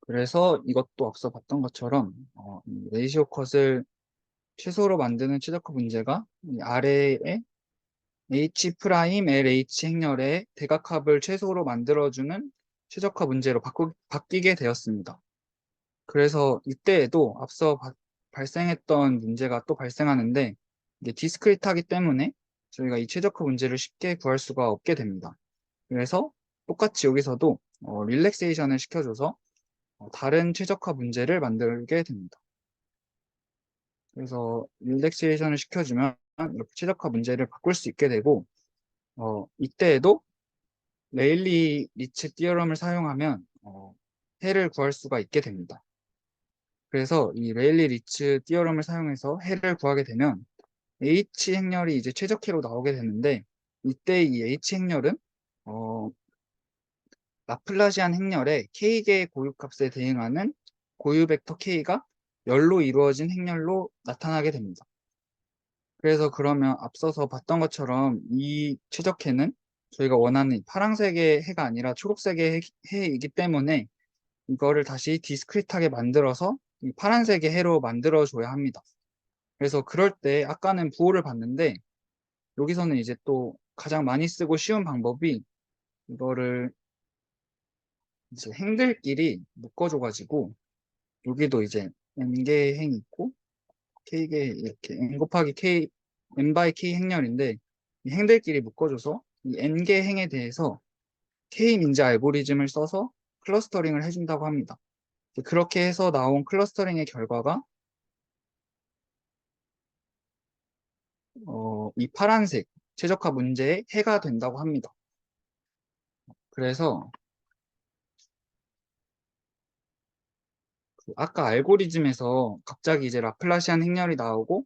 그래서 이것도 앞서 봤던 것처럼 이 레이시오 컷을 최소로 만드는 최적화 문제가 이 아래에 H'LH 행렬의 대각합을 최소로 만들어주는 최적화 문제로 바뀌게 되었습니다. 그래서 이때에도 앞서 발생했던 문제가 또 발생하는데 이게 디스크리트하기 때문에 저희가 이 최적화 문제를 쉽게 구할 수가 없게 됩니다. 그래서 똑같이 여기서도 릴렉세이션을 시켜줘서 다른 최적화 문제를 만들게 됩니다. 그래서 릴렉세이션을 시켜주면 이렇게 최적화 문제를 바꿀 수 있게 되고 이때에도 레일리 리츠 띠어럼을 사용하면 해를 구할 수가 있게 됩니다. 그래서 이 레일리 리츠 띠어럼을 사용해서 해를 구하게 되면 H 행렬이 이제 최적해로 나오게 되는데 이때 이 H 행렬은 라플라시안 행렬의 K개의 고유값에 대응하는 고유 벡터 K가 열로 이루어진 행렬로 나타나게 됩니다. 그래서 그러면 앞서서 봤던 것처럼 이 최적해는 저희가 원하는 파란색의 해가 아니라 초록색의 해이기 때문에 이거를 다시 디스크릿하게 만들어서 이 파란색의 해로 만들어줘야 합니다. 그래서 그럴 때 아까는 부호를 봤는데 여기서는 이제 또 가장 많이 쓰고 쉬운 방법이 이거를 이제 행들끼리 묶어줘가지고 여기도 이제 n개의 행이 있고 k개 이렇게 n 곱하기 k n 바이 k 행렬인데 이 행들끼리 묶어줘서 이 n개 행에 대해서 k 민지 알고리즘을 써서 클러스터링을 해준다고 합니다. 그렇게 해서 나온 클러스터링의 결과가 이 파란색 최적화 문제의 해가 된다고 합니다. 그래서 아까 알고리즘에서 갑자기 이제 라플라시안 행렬이 나오고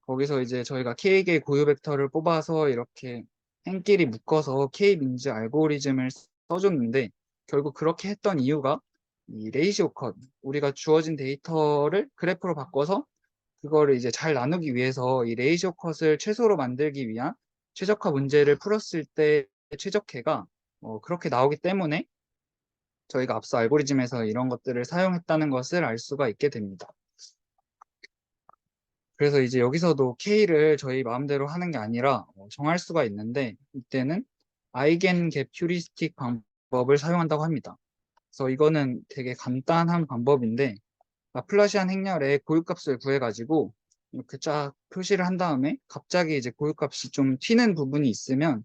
거기서 이제 저희가 K개의 고유 벡터를 뽑아서 이렇게 행끼리 묶어서 K 민즈 알고리즘을 써줬는데 결국 그렇게 했던 이유가 이 레이시오 컷 우리가 주어진 데이터를 그래프로 바꿔서 그거를 이제 잘 나누기 위해서 이 레이시오 컷을 최소로 만들기 위한 최적화 문제를 풀었을 때 최적해가 그렇게 나오기 때문에 저희가 앞서 알고리즘에서 이런 것들을 사용했다는 것을 알 수가 있게 됩니다. 그래서 이제 여기서도 K를 저희 마음대로 하는 게 아니라 정할 수가 있는데 이때는 아이겐 갭 휴리스틱 방법을 사용한다고 합니다. 그래서 이거는 되게 간단한 방법인데 라플라시안 행렬의 고유값을 구해가지고 이렇게 쫙 표시를 한 다음에 갑자기 이제 고유값이 좀 튀는 부분이 있으면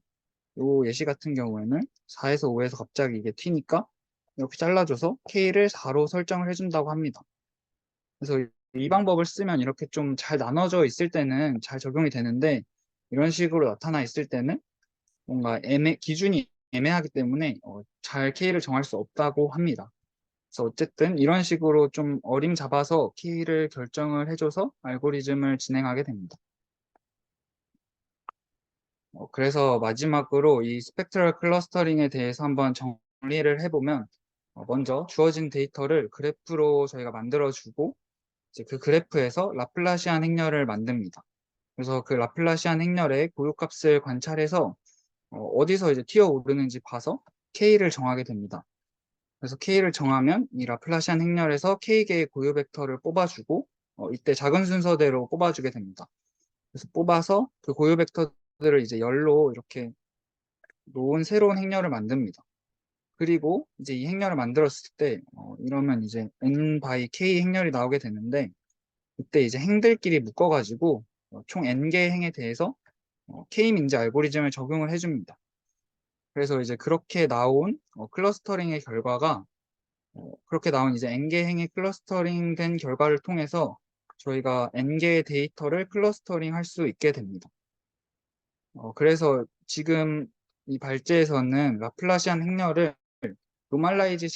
요 예시 같은 경우에는 4에서 5에서 갑자기 이게 튀니까 이렇게 잘라줘서 K를 4로 설정을 해준다고 합니다. 그래서 이 방법을 쓰면 이렇게 좀 잘 나눠져 있을 때는 잘 적용이 되는데 이런 식으로 나타나 있을 때는 뭔가 기준이 애매하기 때문에 잘 K를 정할 수 없다고 합니다. 그래서 어쨌든 이런 식으로 좀 어림잡아서 K를 결정을 해줘서 알고리즘을 진행하게 됩니다. 그래서 마지막으로 이 스펙트럴 클러스터링에 대해서 한번 정리를 해보면 먼저 주어진 데이터를 그래프로 저희가 만들어주고 이제 그 그래프에서 라플라시안 행렬을 만듭니다. 그래서 그 라플라시안 행렬의 고유값을 관찰해서 어디서 이제 튀어오르는지 봐서 K를 정하게 됩니다. 그래서 K를 정하면 이 라플라시안 행렬에서 K개의 고유 벡터를 뽑아주고 이때 작은 순서대로 뽑아주게 됩니다. 그래서 뽑아서 그 고유 벡터들을 이제 열로 이렇게 놓은 새로운 행렬을 만듭니다. 그리고 이제 이 행렬을 만들었을 때 이러면 이제 n by k 행렬이 나오게 되는데 이때 이제 행들끼리 묶어가지고 총 n개의 행에 대해서 k-민지 알고리즘을 적용을 해줍니다. 그래서 이제 그렇게 나온 클러스터링의 결과가 그렇게 나온 이제 n개 행의 클러스터링 된 결과를 통해서 저희가 n개의 데이터를 클러스터링 할 수 있게 됩니다. 그래서 지금 이 발제에서는 라플라시안 행렬을 노멀라이즈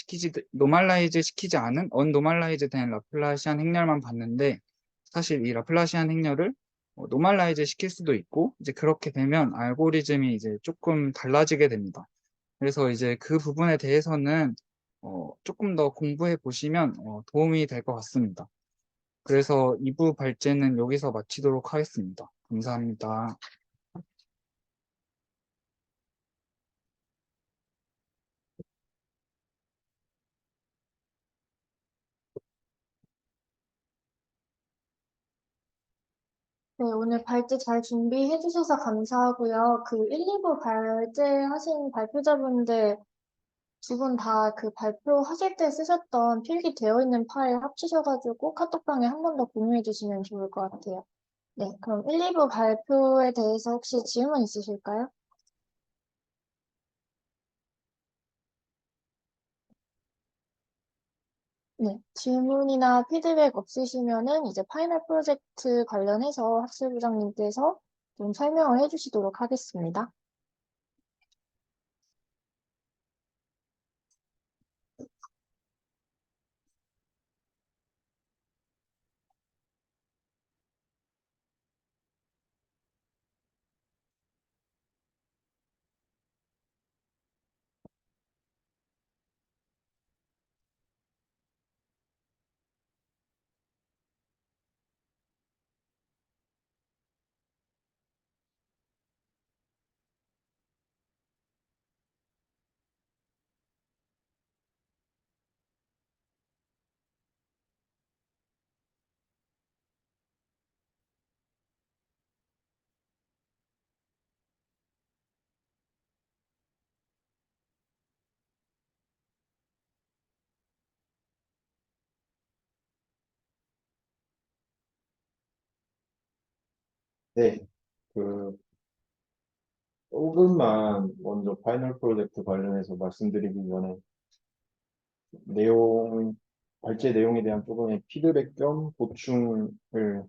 시키지 않은 언노멀라이즈 된 라플라시안 행렬만 봤는데 사실 이 라플라시안 행렬을 노멀라이즈 시킬 수도 있고 이제 그렇게 되면 알고리즘이 이제 조금 달라지게 됩니다. 그래서 이제 그 부분에 대해서는 조금 더 공부해 보시면 도움이 될 것 같습니다. 그래서 2부 발제는 여기서 마치도록 하겠습니다. 감사합니다. 네, 오늘 발제 잘 준비해 주셔서 감사하고요. 그 1, 2부 발제하신 발표자분들 두 분 다 그 발표하실 때 쓰셨던 필기 되어 있는 파일 합치셔가지고 카톡방에 한 번 더 공유해 주시면 좋을 것 같아요. 네, 그럼 1, 2부 발표에 대해서 혹시 질문 있으실까요? 네, 질문이나 피드백 없으시면은 이제 파이널 프로젝트 관련해서 학술부장님께서 좀 설명을 해주시도록 하겠습니다. 네, 그 조금만 먼저 파이널 프로젝트 관련해서 말씀드리기 전에 내용, 발제 내용에 대한 조금의 피드백 겸 보충을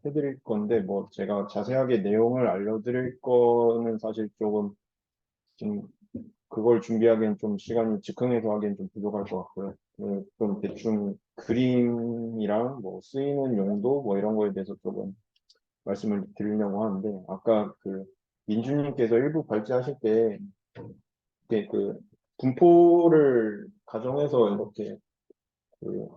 해드릴 건데, 뭐 제가 자세하게 내용을 알려드릴 거는 사실 조금 지금 그걸 준비하기엔 좀 시간이 즉흥해서 하기엔 좀 부족할 것 같고요. 좀 대충 그림이랑 뭐 쓰이는 용도 뭐 이런 거에 대해서 조금 말씀을 드리려고 하는데, 아까 그 민주님께서 일부 발제하실 때 이렇게 그 분포를 가정해서 이렇게 그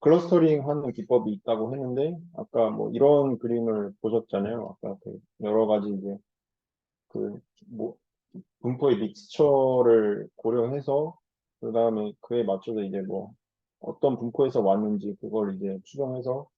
클러스터링 하는 기법이 있다고 했는데, 아까 뭐 이런 그림을 보셨잖아요. 아까 그 여러 가지 이제 그 뭐 분포의 믹스처를 고려해서 그 다음에 그에 맞춰서 이제 뭐 어떤 분포에서 왔는지 그걸 이제 추정해서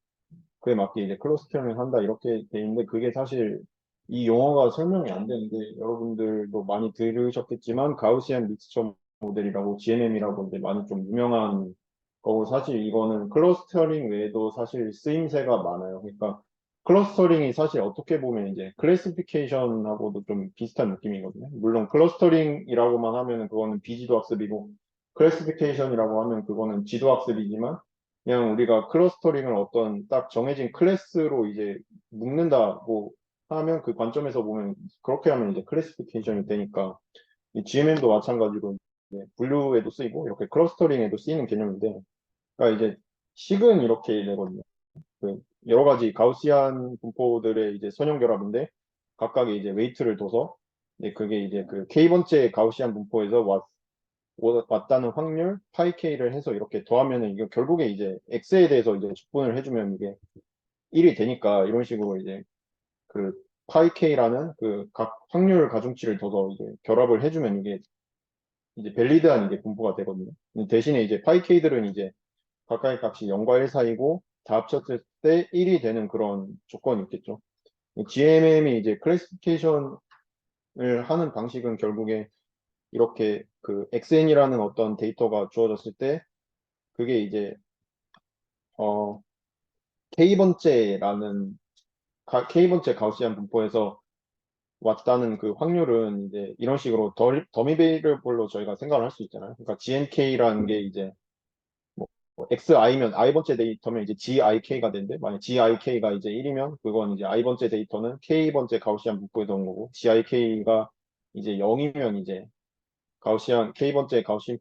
그에 맞게 이제 클러스터링을 한다 이렇게 돼 있는데, 그게 사실 이 용어가 설명이 안 되는데 여러분들도 많이 들으셨겠지만 가우시안 믹스처 모델이라고 GNM이라고 이제 많이 좀 유명한 거고, 사실 이거는 클러스터링 외에도 사실 쓰임새가 많아요. 그러니까 클러스터링이 사실 어떻게 보면 이제 클래시피케이션하고도 좀 비슷한 느낌이거든요. 물론 클러스터링이라고만 하면은 그거는 비지도 학습이고, 클래시피케이션이라고 하면 그거는 지도 학습이지만, 그냥 우리가 클러스터링을 어떤 딱 정해진 클래스로 이제 묶는다고 하면 그 관점에서 보면 그렇게 하면 이제 클래시피케이션이 되니까 이 GMM도 마찬가지로 이제 분류에도 쓰이고 이렇게 클러스터링에도 쓰이는 개념인데, 그러니까 이제 식은 이렇게 되거든요. 그 여러 가지 가우시안 분포들의 이제 선형 결합인데 각각의 이제 웨이트를 둬서 그게 이제 그 K번째 가우시안 분포에서 왔다는 확률 파이 K를 해서 이렇게 더하면은 이게 결국에 이제 X에 대해서 이제 적분을 해주면 이게 1이 되니까 이런 식으로 이제 그 파이 K라는 그 각 확률 가중치를 둬서 이제 결합을 해주면 이게 이제 밸리드한 이게 분포가 되거든요. 대신에 이제 파이 K들은 이제 각각의 값이 0과 1 사이고 다 합쳤을 때 1이 되는 그런 조건이 있겠죠. GMM이 이제 클래시피케이션을 하는 방식은 결국에 이렇게 그 XN이라는 어떤 데이터가 주어졌을 때 그게 이제 어 K번째라는 K번째 가우시안 분포에서 왔다는 그 확률은 이제 이런 식으로 더미 베리어블로 저희가 생각을 할 수 있잖아요. 그러니까 GNK라는 게 이제 XI면 I번째 데이터면 이제 GIK가 되는데, 만약 GIK가 이제 1이면 그건 이제 I번째 데이터는 K번째 가우시안 분포에서 온 거고, GIK가 이제 0이면 이제 K번째 가우시안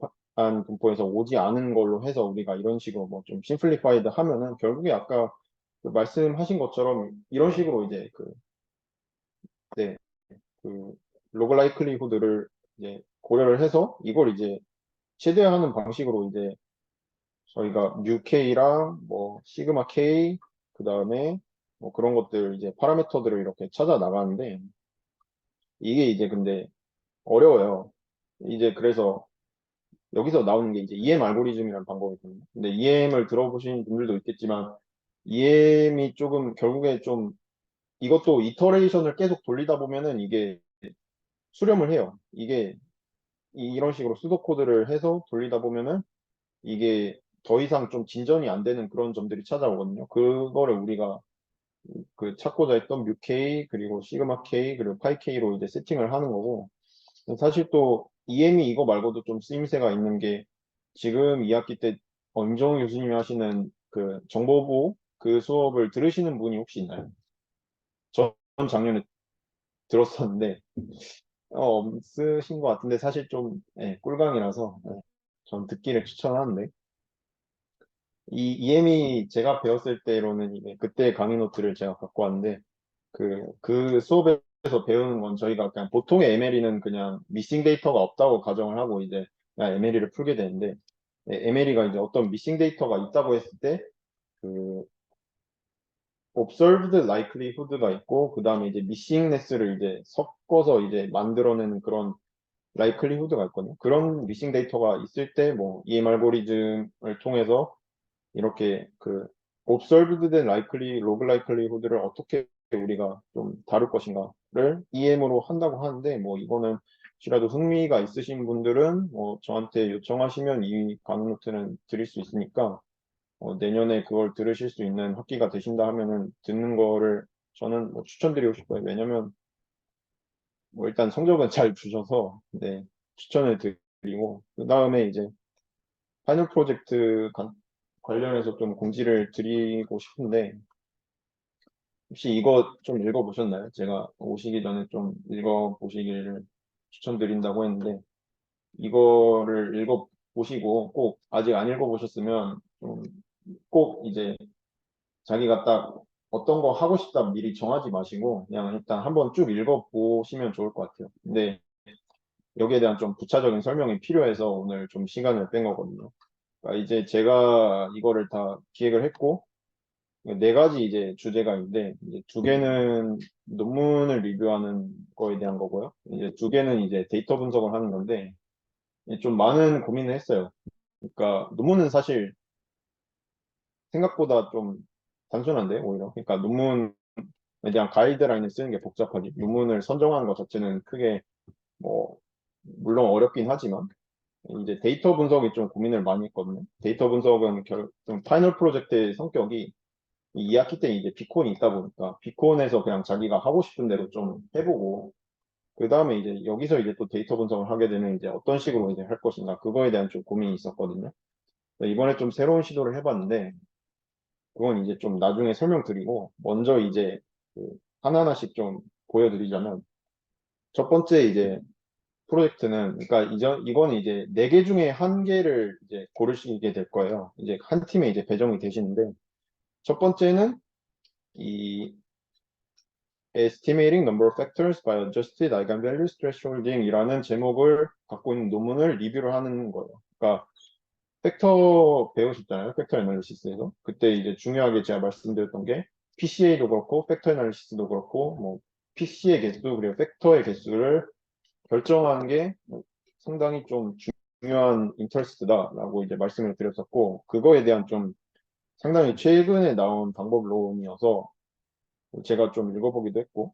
분포에서 오지 않은 걸로 해서 우리가 이런 식으로 뭐 좀 심플리파이드 하면은 결국에 아까 그 말씀하신 것처럼 이런 식으로 이제 네, 그 로그 라이클리후드를 이제 고려를 해서 이걸 이제 최대화하는 방식으로 이제 저희가 뮤 K랑 뭐 시그마 K 그 다음에 뭐 그런 것들 이제 파라미터들을 이렇게 찾아 나가는데 이게 이제 근데 어려워요. 이제 그래서 여기서 나오는 게 이제 EM 알고리즘이라는 방법이거든요. 근데 EM을 들어보신 분들도 있겠지만 EM이 조금 결국에 좀 이것도 이터레이션을 계속 돌리다 보면은 이게 수렴을 해요. 이게 이런 식으로 수도 코드를 해서 돌리다 보면은 이게 더 이상 좀 진전이 안 되는 그런 점들이 찾아오거든요. 그거를 우리가 그 찾고자 했던 뮤 K 그리고 시그마 K 그리고 파이 K로 이제 세팅을 하는 거고, 사실 또 EM이 이거 말고도 좀 쓰임새가 있는 게 지금 2학기 때 임정우 교수님이 하시는 그 정보보 그 수업을 들으시는 분이 혹시 있나요? 전 작년에 들었었는데 없으신 것 같은데 사실 좀 꿀강이라서 전 듣기를 추천하는데, 이 EM이 제가 배웠을 때로는 이게 그때 강의 노트를 제가 갖고 왔는데 그 수업에서 배우는 건 저희가 그냥 보통의 MLE는 그냥 미싱 데이터가 없다고 가정을 하고 이제 그냥 MLE를 풀게 되는데, MLE가 이제 어떤 미싱 데이터가 있다고 했을 때 그 observed likelihood가 있고 그 다음에 이제 missingness를 이제 섞어서 이제 만들어내는 그런 likelihood가 있거든요. 그런 미싱 데이터가 있을 때 뭐 EM 알고리즘을 통해서 이렇게 그 observed 된 likely, log likelihood를 어떻게 우리가 좀 다룰 것인가를 EM으로 한다고 하는데, 뭐 이거는 혹시라도 흥미가 있으신 분들은 뭐 저한테 요청하시면 이 강의 노트는 드릴 수 있으니까 내년에 그걸 들으실 수 있는 학기가 되신다 하면은 듣는 거를 저는 뭐 추천드리고 싶어요. 왜냐면 뭐 일단 성적은 잘 주셔서 추천을 드리고, 그 다음에 이제 파이널 프로젝트 관련해서 좀 공지를 드리고 싶은데, 혹시 이거 좀 읽어보셨나요? 제가 오시기 전에 좀 읽어보시기를 추천드린다고 했는데, 이거를 읽어보시고 꼭 아직 안 읽어보셨으면 좀 꼭 이제 자기가 딱 어떤 거 하고 싶다 미리 정하지 마시고 그냥 일단 한번 쭉 읽어보시면 좋을 것 같아요. 근데 여기에 대한 좀 부차적인 설명이 필요해서 오늘 좀 시간을 뺀 거거든요. 그러니까 이제 제가 이거를 다 기획을 했고, 네 가지 이제 주제가 있는데, 이제 두 개는 논문을 리뷰하는 거에 대한 거고요. 이제 두 개는 이제 데이터 분석을 하는 건데, 좀 많은 고민을 했어요. 그러니까 논문은 사실 생각보다 좀 단순한데, 오히려. 그러니까 논문에 대한 가이드라인을 쓰는 게 복잡하지. 논문을 선정하는 것 자체는 크게 뭐, 물론 어렵긴 하지만, 이제 데이터 분석이 좀 고민을 많이 했거든요. 데이터 분석은 좀 파이널 프로젝트의 성격이 이 2학기 때 이제 비콘이 있다 보니까 비콘에서 그냥 자기가 하고 싶은 대로 좀 해보고 그 다음에 이제 여기서 이제 또 데이터 분석을 하게 되면 이제 어떤 식으로 이제 할 것인가 그거에 대한 좀 고민이 있었거든요. 이번에 좀 새로운 시도를 해봤는데 그건 이제 좀 나중에 설명드리고 먼저 이제 그 하나하나씩 좀 보여드리자면, 첫 번째 이제 프로젝트는, 그러니까 이거는 이제 4개 중에 1개를 이제 고르시게 될 거예요. 이제 한 팀에 이제 배정이 되시는데, 첫 번째는 이 Estimating Number of Factors by Adjusted Eigenvalues Thresholding 이라는 제목을 갖고 있는 논문을 리뷰를 하는 거예요. 그러니까 팩터 배우셨잖아요. 팩터 애널리시스에서. 그때 이제 중요하게 제가 말씀드렸던 게 PCA도 그렇고 팩터 애널리시스도 그렇고 뭐 PC의 개수 그리고 팩터의 개수를 결정하는 게 상당히 좀 중요한 인터레스트다라고 이제 말씀을 드렸었고, 그거에 대한 좀 상당히 최근에 나온 방법론이어서 제가 좀 읽어보기도 했고,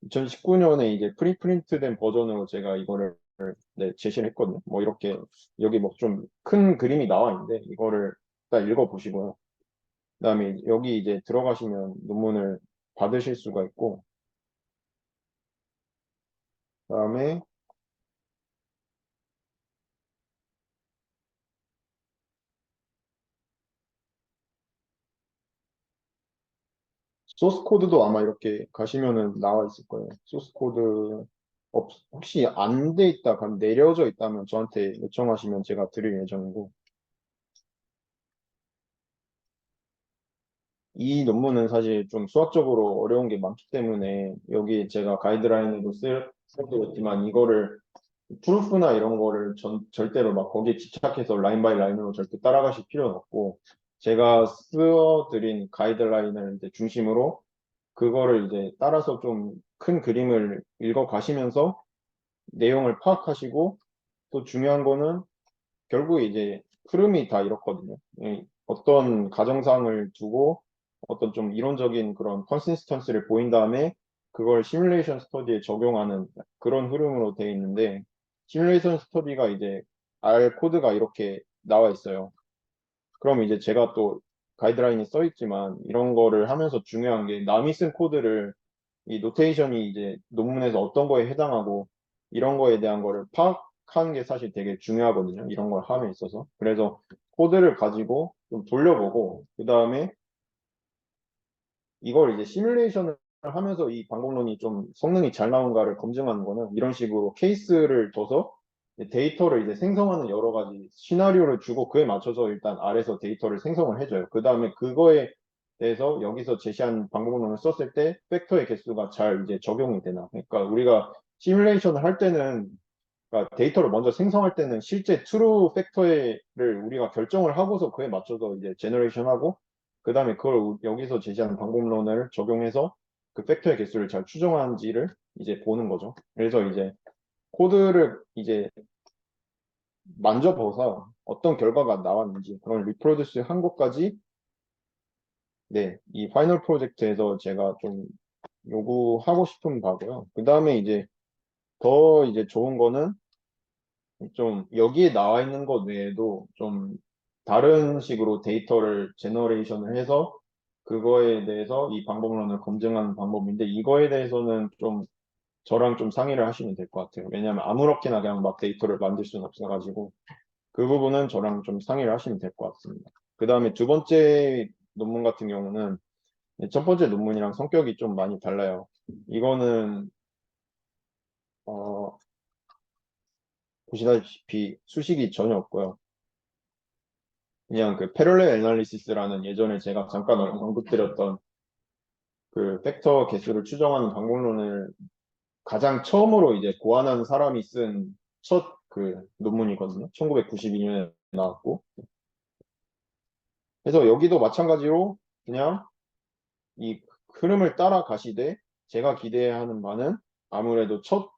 2019년에 이제 프린트된 버전으로 제가 이거를 네, 제시를 했거든요. 뭐 이렇게 여기 뭐 좀 큰 그림이 나와 있는데 이거를 딱 읽어보시고요. 그다음에 여기 이제 들어가시면 논문을 받으실 수가 있고, 그다음에 소스 코드도 아마 이렇게 가시면은 나와 있을 거예요. 소스 코드 혹시 안 돼 있다, 그럼 내려져 있다면 저한테 요청하시면 제가 드릴 예정이고, 이 논문은 사실 좀 수학적으로 어려운 게 많기 때문에 여기 제가 가이드라인에도 쓰고 있지만 이거를 프루프나 이런 거를 절대로 막 거기에 집착해서 라인 바이 라인으로 절대 따라가실 필요는 없고, 제가 쓰어드린 가이드라인을 이제 중심으로 그거를 이제 따라서 좀 큰 그림을 읽어 가시면서 내용을 파악하시고, 또 중요한 거는 결국에 이제 흐름이 다 이렇거든요. 어떤 가정상을 두고 어떤 좀 이론적인 그런 컨시스턴스를 보인 다음에 그걸 시뮬레이션 스터디에 적용하는 그런 흐름으로 되어 있는데, 시뮬레이션 스터디가 이제 R 코드가 이렇게 나와 있어요. 그럼 이제 제가 또 가이드라인이 써 있지만 이런 거를 하면서 중요한 게 남이 쓴 코드를 이 노테이션이 이제 논문에서 어떤 거에 해당하고 이런 거에 대한 거를 파악하는 게 사실 되게 중요하거든요. 이런 걸 함에 있어서. 그래서 코드를 가지고 좀 돌려보고 그 다음에 이걸 이제 시뮬레이션을 하면서 이 방법론이 좀 성능이 잘 나온가를 검증하는 거는 이런 식으로 케이스를 둬서 데이터를 이제 생성하는 여러 가지 시나리오를 주고 그에 맞춰서 일단 R에서 데이터를 생성을 해줘요. 그 다음에 그거에 대해서 여기서 제시한 방법론을 썼을 때 팩터의 개수가 잘 이제 적용이 되나. 그러니까 우리가 시뮬레이션을 할 때는, 그러니까 데이터를 먼저 생성할 때는 실제 트루 팩터를 우리가 결정을 하고서 그에 맞춰서 이제 제너레이션하고 그 다음에 그걸 여기서 제시하는 방법론을 적용해서 그 팩터의 개수를 잘 추정하는지를 이제 보는 거죠. 그래서 이제 코드를 이제 만져봐서 어떤 결과가 나왔는지 그런 리프로듀스 한 것까지 네, 이 파이널 프로젝트에서 제가 좀 요구하고 싶은 바고요. 그 다음에 이제 더 이제 좋은 거는 좀 여기에 나와 있는 것 외에도 좀 다른 식으로 데이터를 제너레이션을 해서 그거에 대해서 이 방법론을 검증하는 방법인데, 이거에 대해서는 좀 저랑 좀 상의를 하시면 될 것 같아요. 왜냐하면 아무렇게나 그냥 막 데이터를 만들 수는 없어가지고 그 부분은 저랑 좀 상의를 하시면 될 것 같습니다. 그 다음에 두 번째 논문 같은 경우는 첫 번째 논문이랑 성격이 좀 많이 달라요. 이거는 보시다시피 수식이 전혀 없고요. 그냥 그 패럴렐 애널리시스라는 예전에 제가 잠깐 언급드렸던 그 팩터 개수를 추정하는 방법론을 가장 처음으로 이제 고안한 사람이 쓴 첫 그 논문이거든요. 1992년에 나왔고. 그래서 여기도 마찬가지로 그냥 이 흐름을 따라가시되 제가 기대하는 바는 아무래도 첫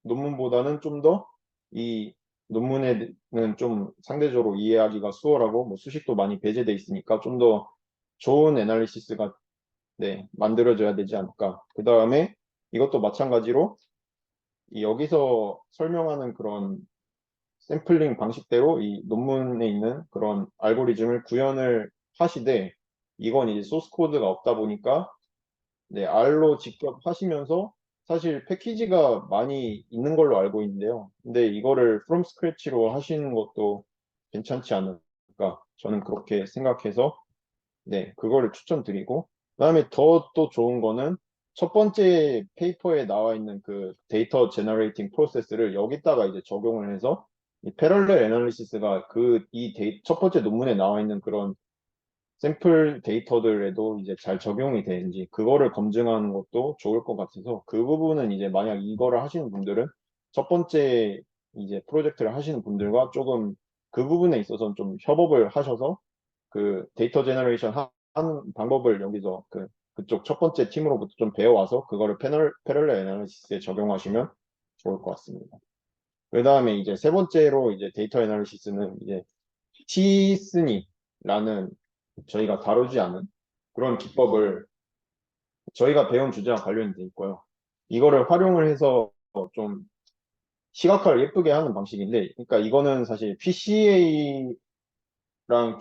논문보다는 좀 더 이 논문에는 좀 상대적으로 이해하기가 수월하고 뭐 수식도 많이 배제돼 있으니까 좀 더 좋은 애널리시스가 네, 만들어져야 되지 않을까. 그 다음에 이것도 마찬가지로 여기서 설명하는 그런 샘플링 방식대로 이 논문에 있는 그런 알고리즘을 구현을 하시되, 이건 이제 소스 코드가 없다 보니까 네, R로 직접 하시면서 사실 패키지가 많이 있는 걸로 알고 있는데요. 근데 이거를 from scratch로 하시는 것도 괜찮지 않을까. 저는 그렇게 생각해서 네, 그거를 추천드리고, 그다음에 더 또 좋은 거는 첫 번째 페이퍼에 나와 있는 그 데이터 제너레이팅 프로세스를 여기다가 이제 적용을 해서 이 패럴렐 애널리시스가 첫 번째 논문에 나와 있는 그런 샘플 데이터들에도 이제 잘 적용이 되는지 그거를 검증하는 것도 좋을 것 같아서 그 부분은 이제 만약 이거를 하시는 분들은 첫 번째 이제 프로젝트를 하시는 분들과 조금 그 부분에 있어서는 좀 협업을 하셔서 그 데이터 제너레이션 하는 방법을 여기서 그쪽 첫 번째 팀으로부터 좀 배워와서 그거를 패럴렐 애널리시스에 적용하시면 좋을 것 같습니다. 그 다음에 이제 세 번째로 이제 데이터 애널리시스는 이제 T-SNE라는 저희가 다루지 않은 그런 기법을 저희가 배운 주제와 관련이 돼 있고요. 이거를 활용을 해서 좀 시각화를 예쁘게 하는 방식인데, 그러니까 이거는 사실 PCA랑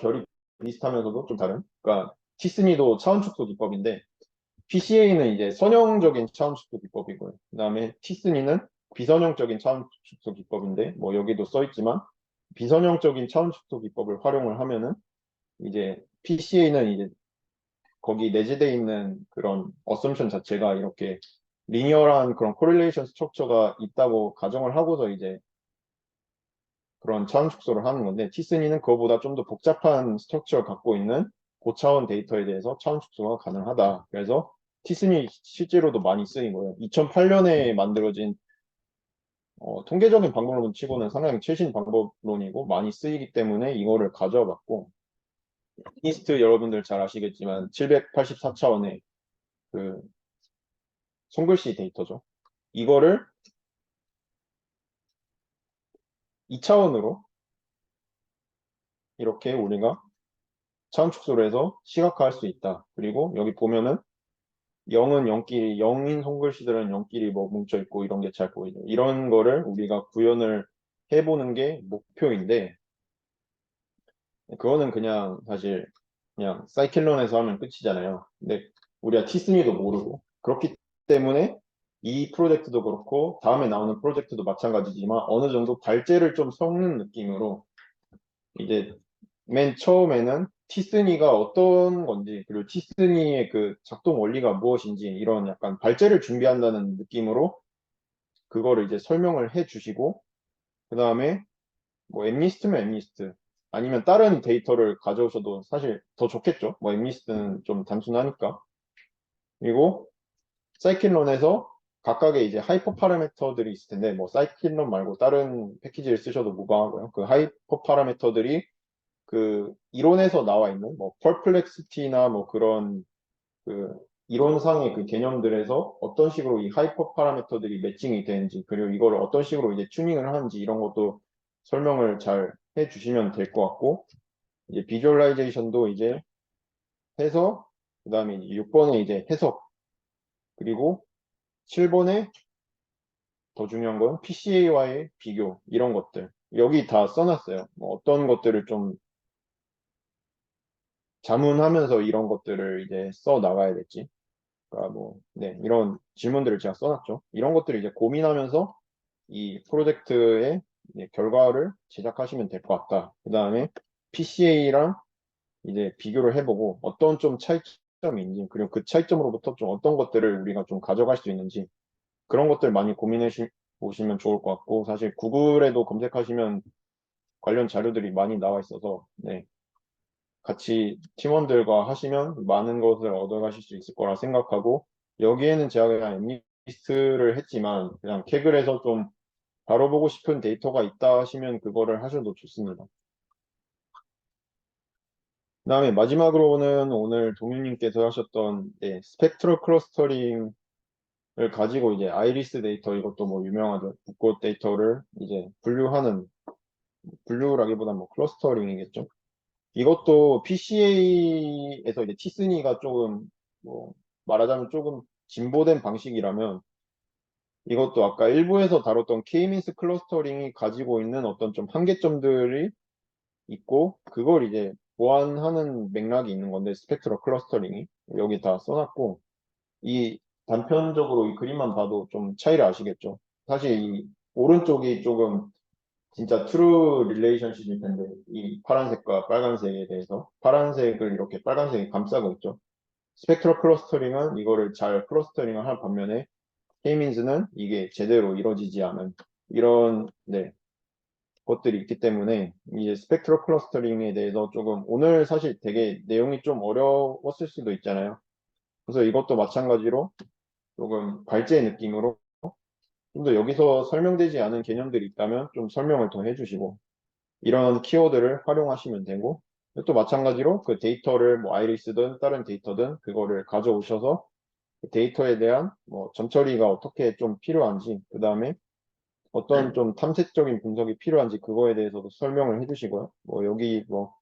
결이 비슷하면서도 좀 다른, 그러니까 티스니도 차원 축소 기법인데, PCA는 이제 선형적인 차원 축소 기법이고요. 그 다음에 티스니는 비선형적인 차원 축소 기법인데, 뭐 여기도 써 있지만, 비선형적인 차원 축소 기법을 활용을 하면은 이제 PCA는 이제 거기 내재되어 있는 그런 어썸션 자체가 이렇게 리니어한 그런 코릴레이션 스트럭처가 있다고 가정을 하고서 이제 그런 차원 축소를 하는 건데 티스니는 그거보다 좀 더 복잡한 스트럭처를 갖고 있는 고차원 데이터에 대해서 차원 축소가 가능하다. 그래서 티스니 실제로도 많이 쓰인 거예요. 2008년에 만들어진 통계적인 방법론 치고는 상당히 최신 방법론이고 많이 쓰이기 때문에 이거를 가져와 봤고 이스트 여러분들 잘 아시겠지만 784차원의 그 손글씨 데이터죠. 이거를 2차원으로 이렇게 우리가 차원 축소를 해서 시각화할 수 있다. 그리고 여기 보면은 0은 0끼리, 0인 손글씨들은 0끼리 뭐 뭉쳐있고 이런 게 잘 보이죠. 이런 거를 우리가 구현을 해보는 게 목표인데, 그거는 그냥 사실 그냥 사이클론에서 하면 끝이잖아요. 근데 우리가 티스니도 모르고, 그렇기 때문에 이 프로젝트도 그렇고, 다음에 나오는 프로젝트도 마찬가지지만 어느 정도 발제를 좀 섞는 느낌으로 이제 맨 처음에는 티스니가 어떤 건지 그리고 티스니의 그 작동 원리가 무엇인지 이런 약간 발제를 준비한다는 느낌으로 그거를 이제 설명을 해 주시고 그 다음에 뭐 엠니스트면 엠니스트 아니면 다른 데이터를 가져오셔도 사실 더 좋겠죠. 뭐 엠니스트는 좀 단순하니까. 그리고 사이클론에서 각각의 이제 하이퍼 파라미터들이 있을 텐데 뭐 사이클론 말고 다른 패키지를 쓰셔도 무방하고요. 그 하이퍼 파라미터들이 그 이론에서 나와 있는 뭐 펄플렉시티나 뭐 그런 그 이론상의 그 개념들에서 어떤 식으로 이 하이퍼 파라미터들이 매칭이 되는지 그리고 이걸 어떤 식으로 이제 튜닝을 하는지 이런 것도 설명을 잘 해주시면 될 것 같고 이제 비주얼라이제이션도 이제 해서 그 다음에 6번에 이제 해석 그리고 7번에 더 중요한 건 PCA와의 비교 이런 것들 여기 다 써놨어요. 뭐 어떤 것들을 좀 자문하면서 이런 것들을 이제 써 나가야 될지. 그러니까 뭐, 네, 이런 질문들을 제가 써놨죠. 이런 것들을 이제 고민하면서 이 프로젝트의 이제 결과를 제작하시면 될 것 같다. 그 다음에 PCA랑 이제 비교를 해보고 어떤 좀 차이점이 있는지, 그리고 그 차이점으로부터 좀 어떤 것들을 우리가 좀 가져갈 수 있는지, 그런 것들 많이 고민해 보시면 좋을 것 같고, 사실 구글에도 검색하시면 관련 자료들이 많이 나와 있어서, 네, 같이 팀원들과 하시면 많은 것을 얻어가실 수 있을 거라 생각하고 여기에는 제가 그냥 엠리스트를 했지만 그냥 캐글에서 좀 다뤄보고 싶은 데이터가 있다 하시면 그거를 하셔도 좋습니다. 그 다음에 마지막으로는 오늘 동윤님께서 하셨던 스펙트럴 클러스터링을 가지고 이제 아이리스 데이터 이것도 뭐 유명하죠. 붓꽃 데이터를 이제 분류라기보다 뭐 클러스터링이겠죠. 이것도 PCA에서 이제 티스니가 조금 뭐 말하자면 조금 진보된 방식이라면 이것도 아까 일부에서 다뤘던 K-미ન્스 클러스터링이 가지고 있는 어떤 좀 한계점들이 있고 그걸 이제 보완하는 맥락이 있는 건데 스펙트럴 클러스터링이 여기 다 써놨고 이 단편적으로 이 그림만 봐도 좀 차이를 아시겠죠. 사실 이 오른쪽이 조금 진짜 트루 릴레이션십일 텐데 이 파란색과 빨간색에 대해서 파란색을 이렇게 빨간색이 감싸고 있죠. 스펙트럴 클러스터링은 이거를 잘 클러스터링을 한 반면에 K-민즈는 이게 제대로 이루어지지 않은 이런 네, 것들이 있기 때문에 이제 스펙트럴 클러스터링에 대해서 조금 오늘 사실 되게 내용이 좀 어려웠을 수도 있잖아요. 그래서 이것도 마찬가지로 조금 발제 느낌으로 좀 더 여기서 설명되지 않은 개념들이 있다면 좀 설명을 더 해주시고 이런 키워드를 활용하시면 되고 또 마찬가지로 그 데이터를 뭐 아이리스든 다른 데이터든 그거를 가져오셔서 그 데이터에 대한 뭐 점처리가 어떻게 좀 필요한지 그 다음에 어떤 좀 탐색적인 분석이 필요한지 그거에 대해서도 설명을 해주시고요. 뭐 여기 뭐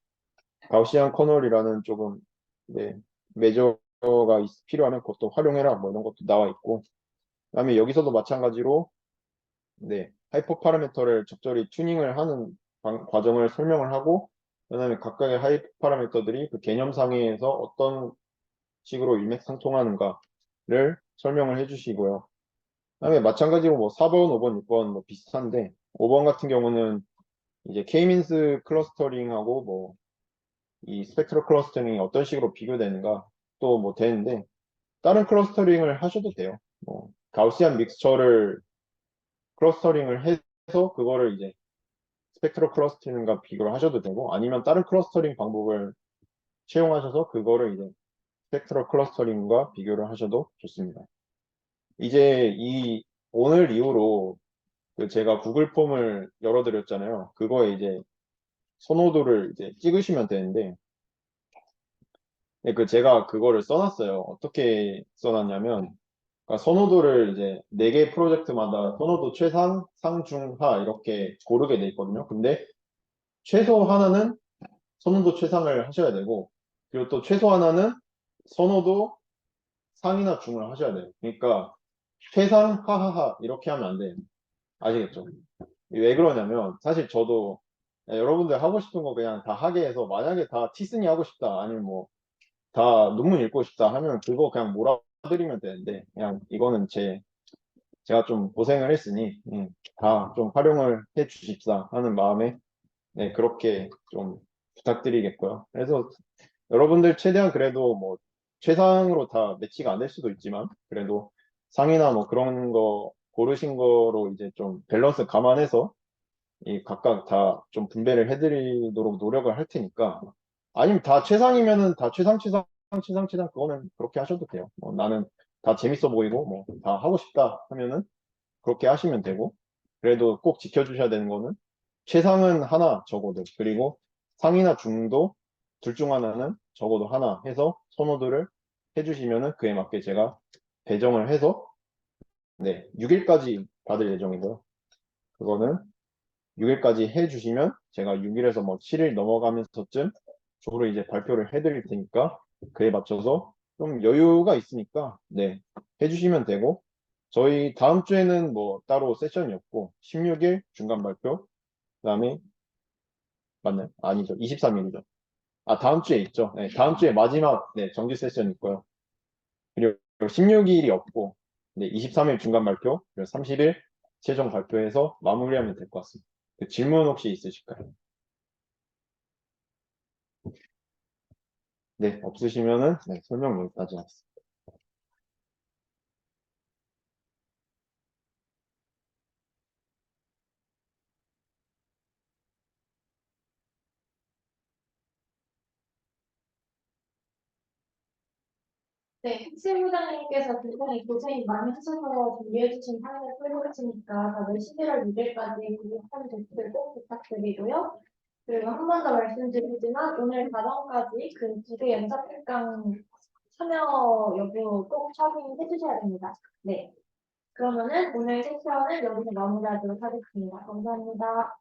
가우시안 커널이라는 조금 네, 메저가 필요하면 그것도 활용해라 뭐 이런 것도 나와 있고 그다음에 여기서도 마찬가지로 네, 하이퍼 파라미터를 적절히 튜닝을 하는 과정을 설명을 하고 그다음에 각각의 하이퍼 파라미터들이 그 개념상에서 어떤 식으로 일맥상통하는가를 설명을 해주시고요. 그다음에 마찬가지로 뭐 4번, 5번, 6번 뭐 비슷한데 5번 같은 경우는 이제 K-민스 클러스터링하고 뭐 이 스펙트럴 클러스터링이 어떤 식으로 비교되는가 또 뭐 되는데 다른 클러스터링을 하셔도 돼요. 뭐 가우시안 믹스처를 클러스터링을 해서 그거를 이제 스펙트럴 클러스터링과 비교를 하셔도 되고 아니면 다른 클러스터링 방법을 채용하셔서 그거를 이제 스펙트럴 클러스터링과 비교를 하셔도 좋습니다. 이제 이 오늘 이후로 그 제가 구글 폼을 열어드렸잖아요. 그거에 이제 선호도를 이제 찍으시면 되는데 네, 그 제가 그거를 써놨어요. 어떻게 써놨냐면 그러니까 선호도를 이제 4개 프로젝트마다 선호도 최상, 상, 중, 하 이렇게 고르게 돼 있거든요. 근데 최소 하나는 선호도 최상을 하셔야 되고 그리고 또 최소 하나는 선호도 상이나 중을 하셔야 돼요. 그러니까 최상, 하하하 이렇게 하면 안 돼요. 아시겠죠? 왜 그러냐면 사실 저도 여러분들 하고 싶은 거 그냥 다 하게 해서 만약에 다 티스니 하고 싶다 아니면 뭐 다 논문 읽고 싶다 하면 그거 그냥 몰아드리면 되는데 그냥 이거는 제가 좀 고생을 했으니 다 좀 활용을 해 주십사 하는 마음에 네, 그렇게 좀 부탁드리겠고요. 그래서 여러분들 최대한 그래도 뭐 최상으로 다 매치가 안 될 수도 있지만 그래도 상이나 뭐 그런 거 고르신 거로 이제 좀 밸런스 감안해서 이 각각 다 좀 분배를 해드리도록 노력을 할 테니까 아니면 다 최상이면은 다 최상 그거는 그렇게 하셔도 돼요. 뭐 나는 다 재밌어 보이고 뭐 다 하고 싶다 하면은 그렇게 하시면 되고 그래도 꼭 지켜주셔야 되는 거는 최상은 하나 적어도 그리고 상이나 중도 둘 중 하나는 적어도 하나 해서 선호도를 해주시면은 그에 맞게 제가 배정을 해서 네 6일까지 받을 예정이고요. 그거는 6일까지 해주시면 제가 6일에서 뭐 7일 넘어가면서쯤 저로 이제 발표를 해드릴 테니까 그에 맞춰서 좀 여유가 있으니까 네 해주시면 되고 저희 다음 주에는 뭐 따로 세션이 없고 16일 중간 발표 그다음에 맞나요? 아니죠. 23일이죠. 아 다음 주에 있죠. 네, 다음 주에 마지막 네, 정규 세션 있고요. 그리고 16일이 없고 네, 23일 중간 발표 그리고 30일 최종 발표해서 마무리하면 될 것 같습니다. 그 질문 혹시 있으실까요? 네, 없으시면은 네, 설명 여기까지 하겠습니다. 네, 학생부장님께서 굉장히 고생 많이 하셔서 준비해주신 파일을 풀어주시니까 다들 11월 6일까지 구독한 댓글 꼭 부탁드리고요. 그리고 한 번 더 말씀드리지만 오늘 과정까지 그 2개 연차 특강 참여 여부 꼭 확인해 주셔야 됩니다. 네, 그러면은 오늘 세션은 여기서 마무리하도록 하겠습니다. 감사합니다.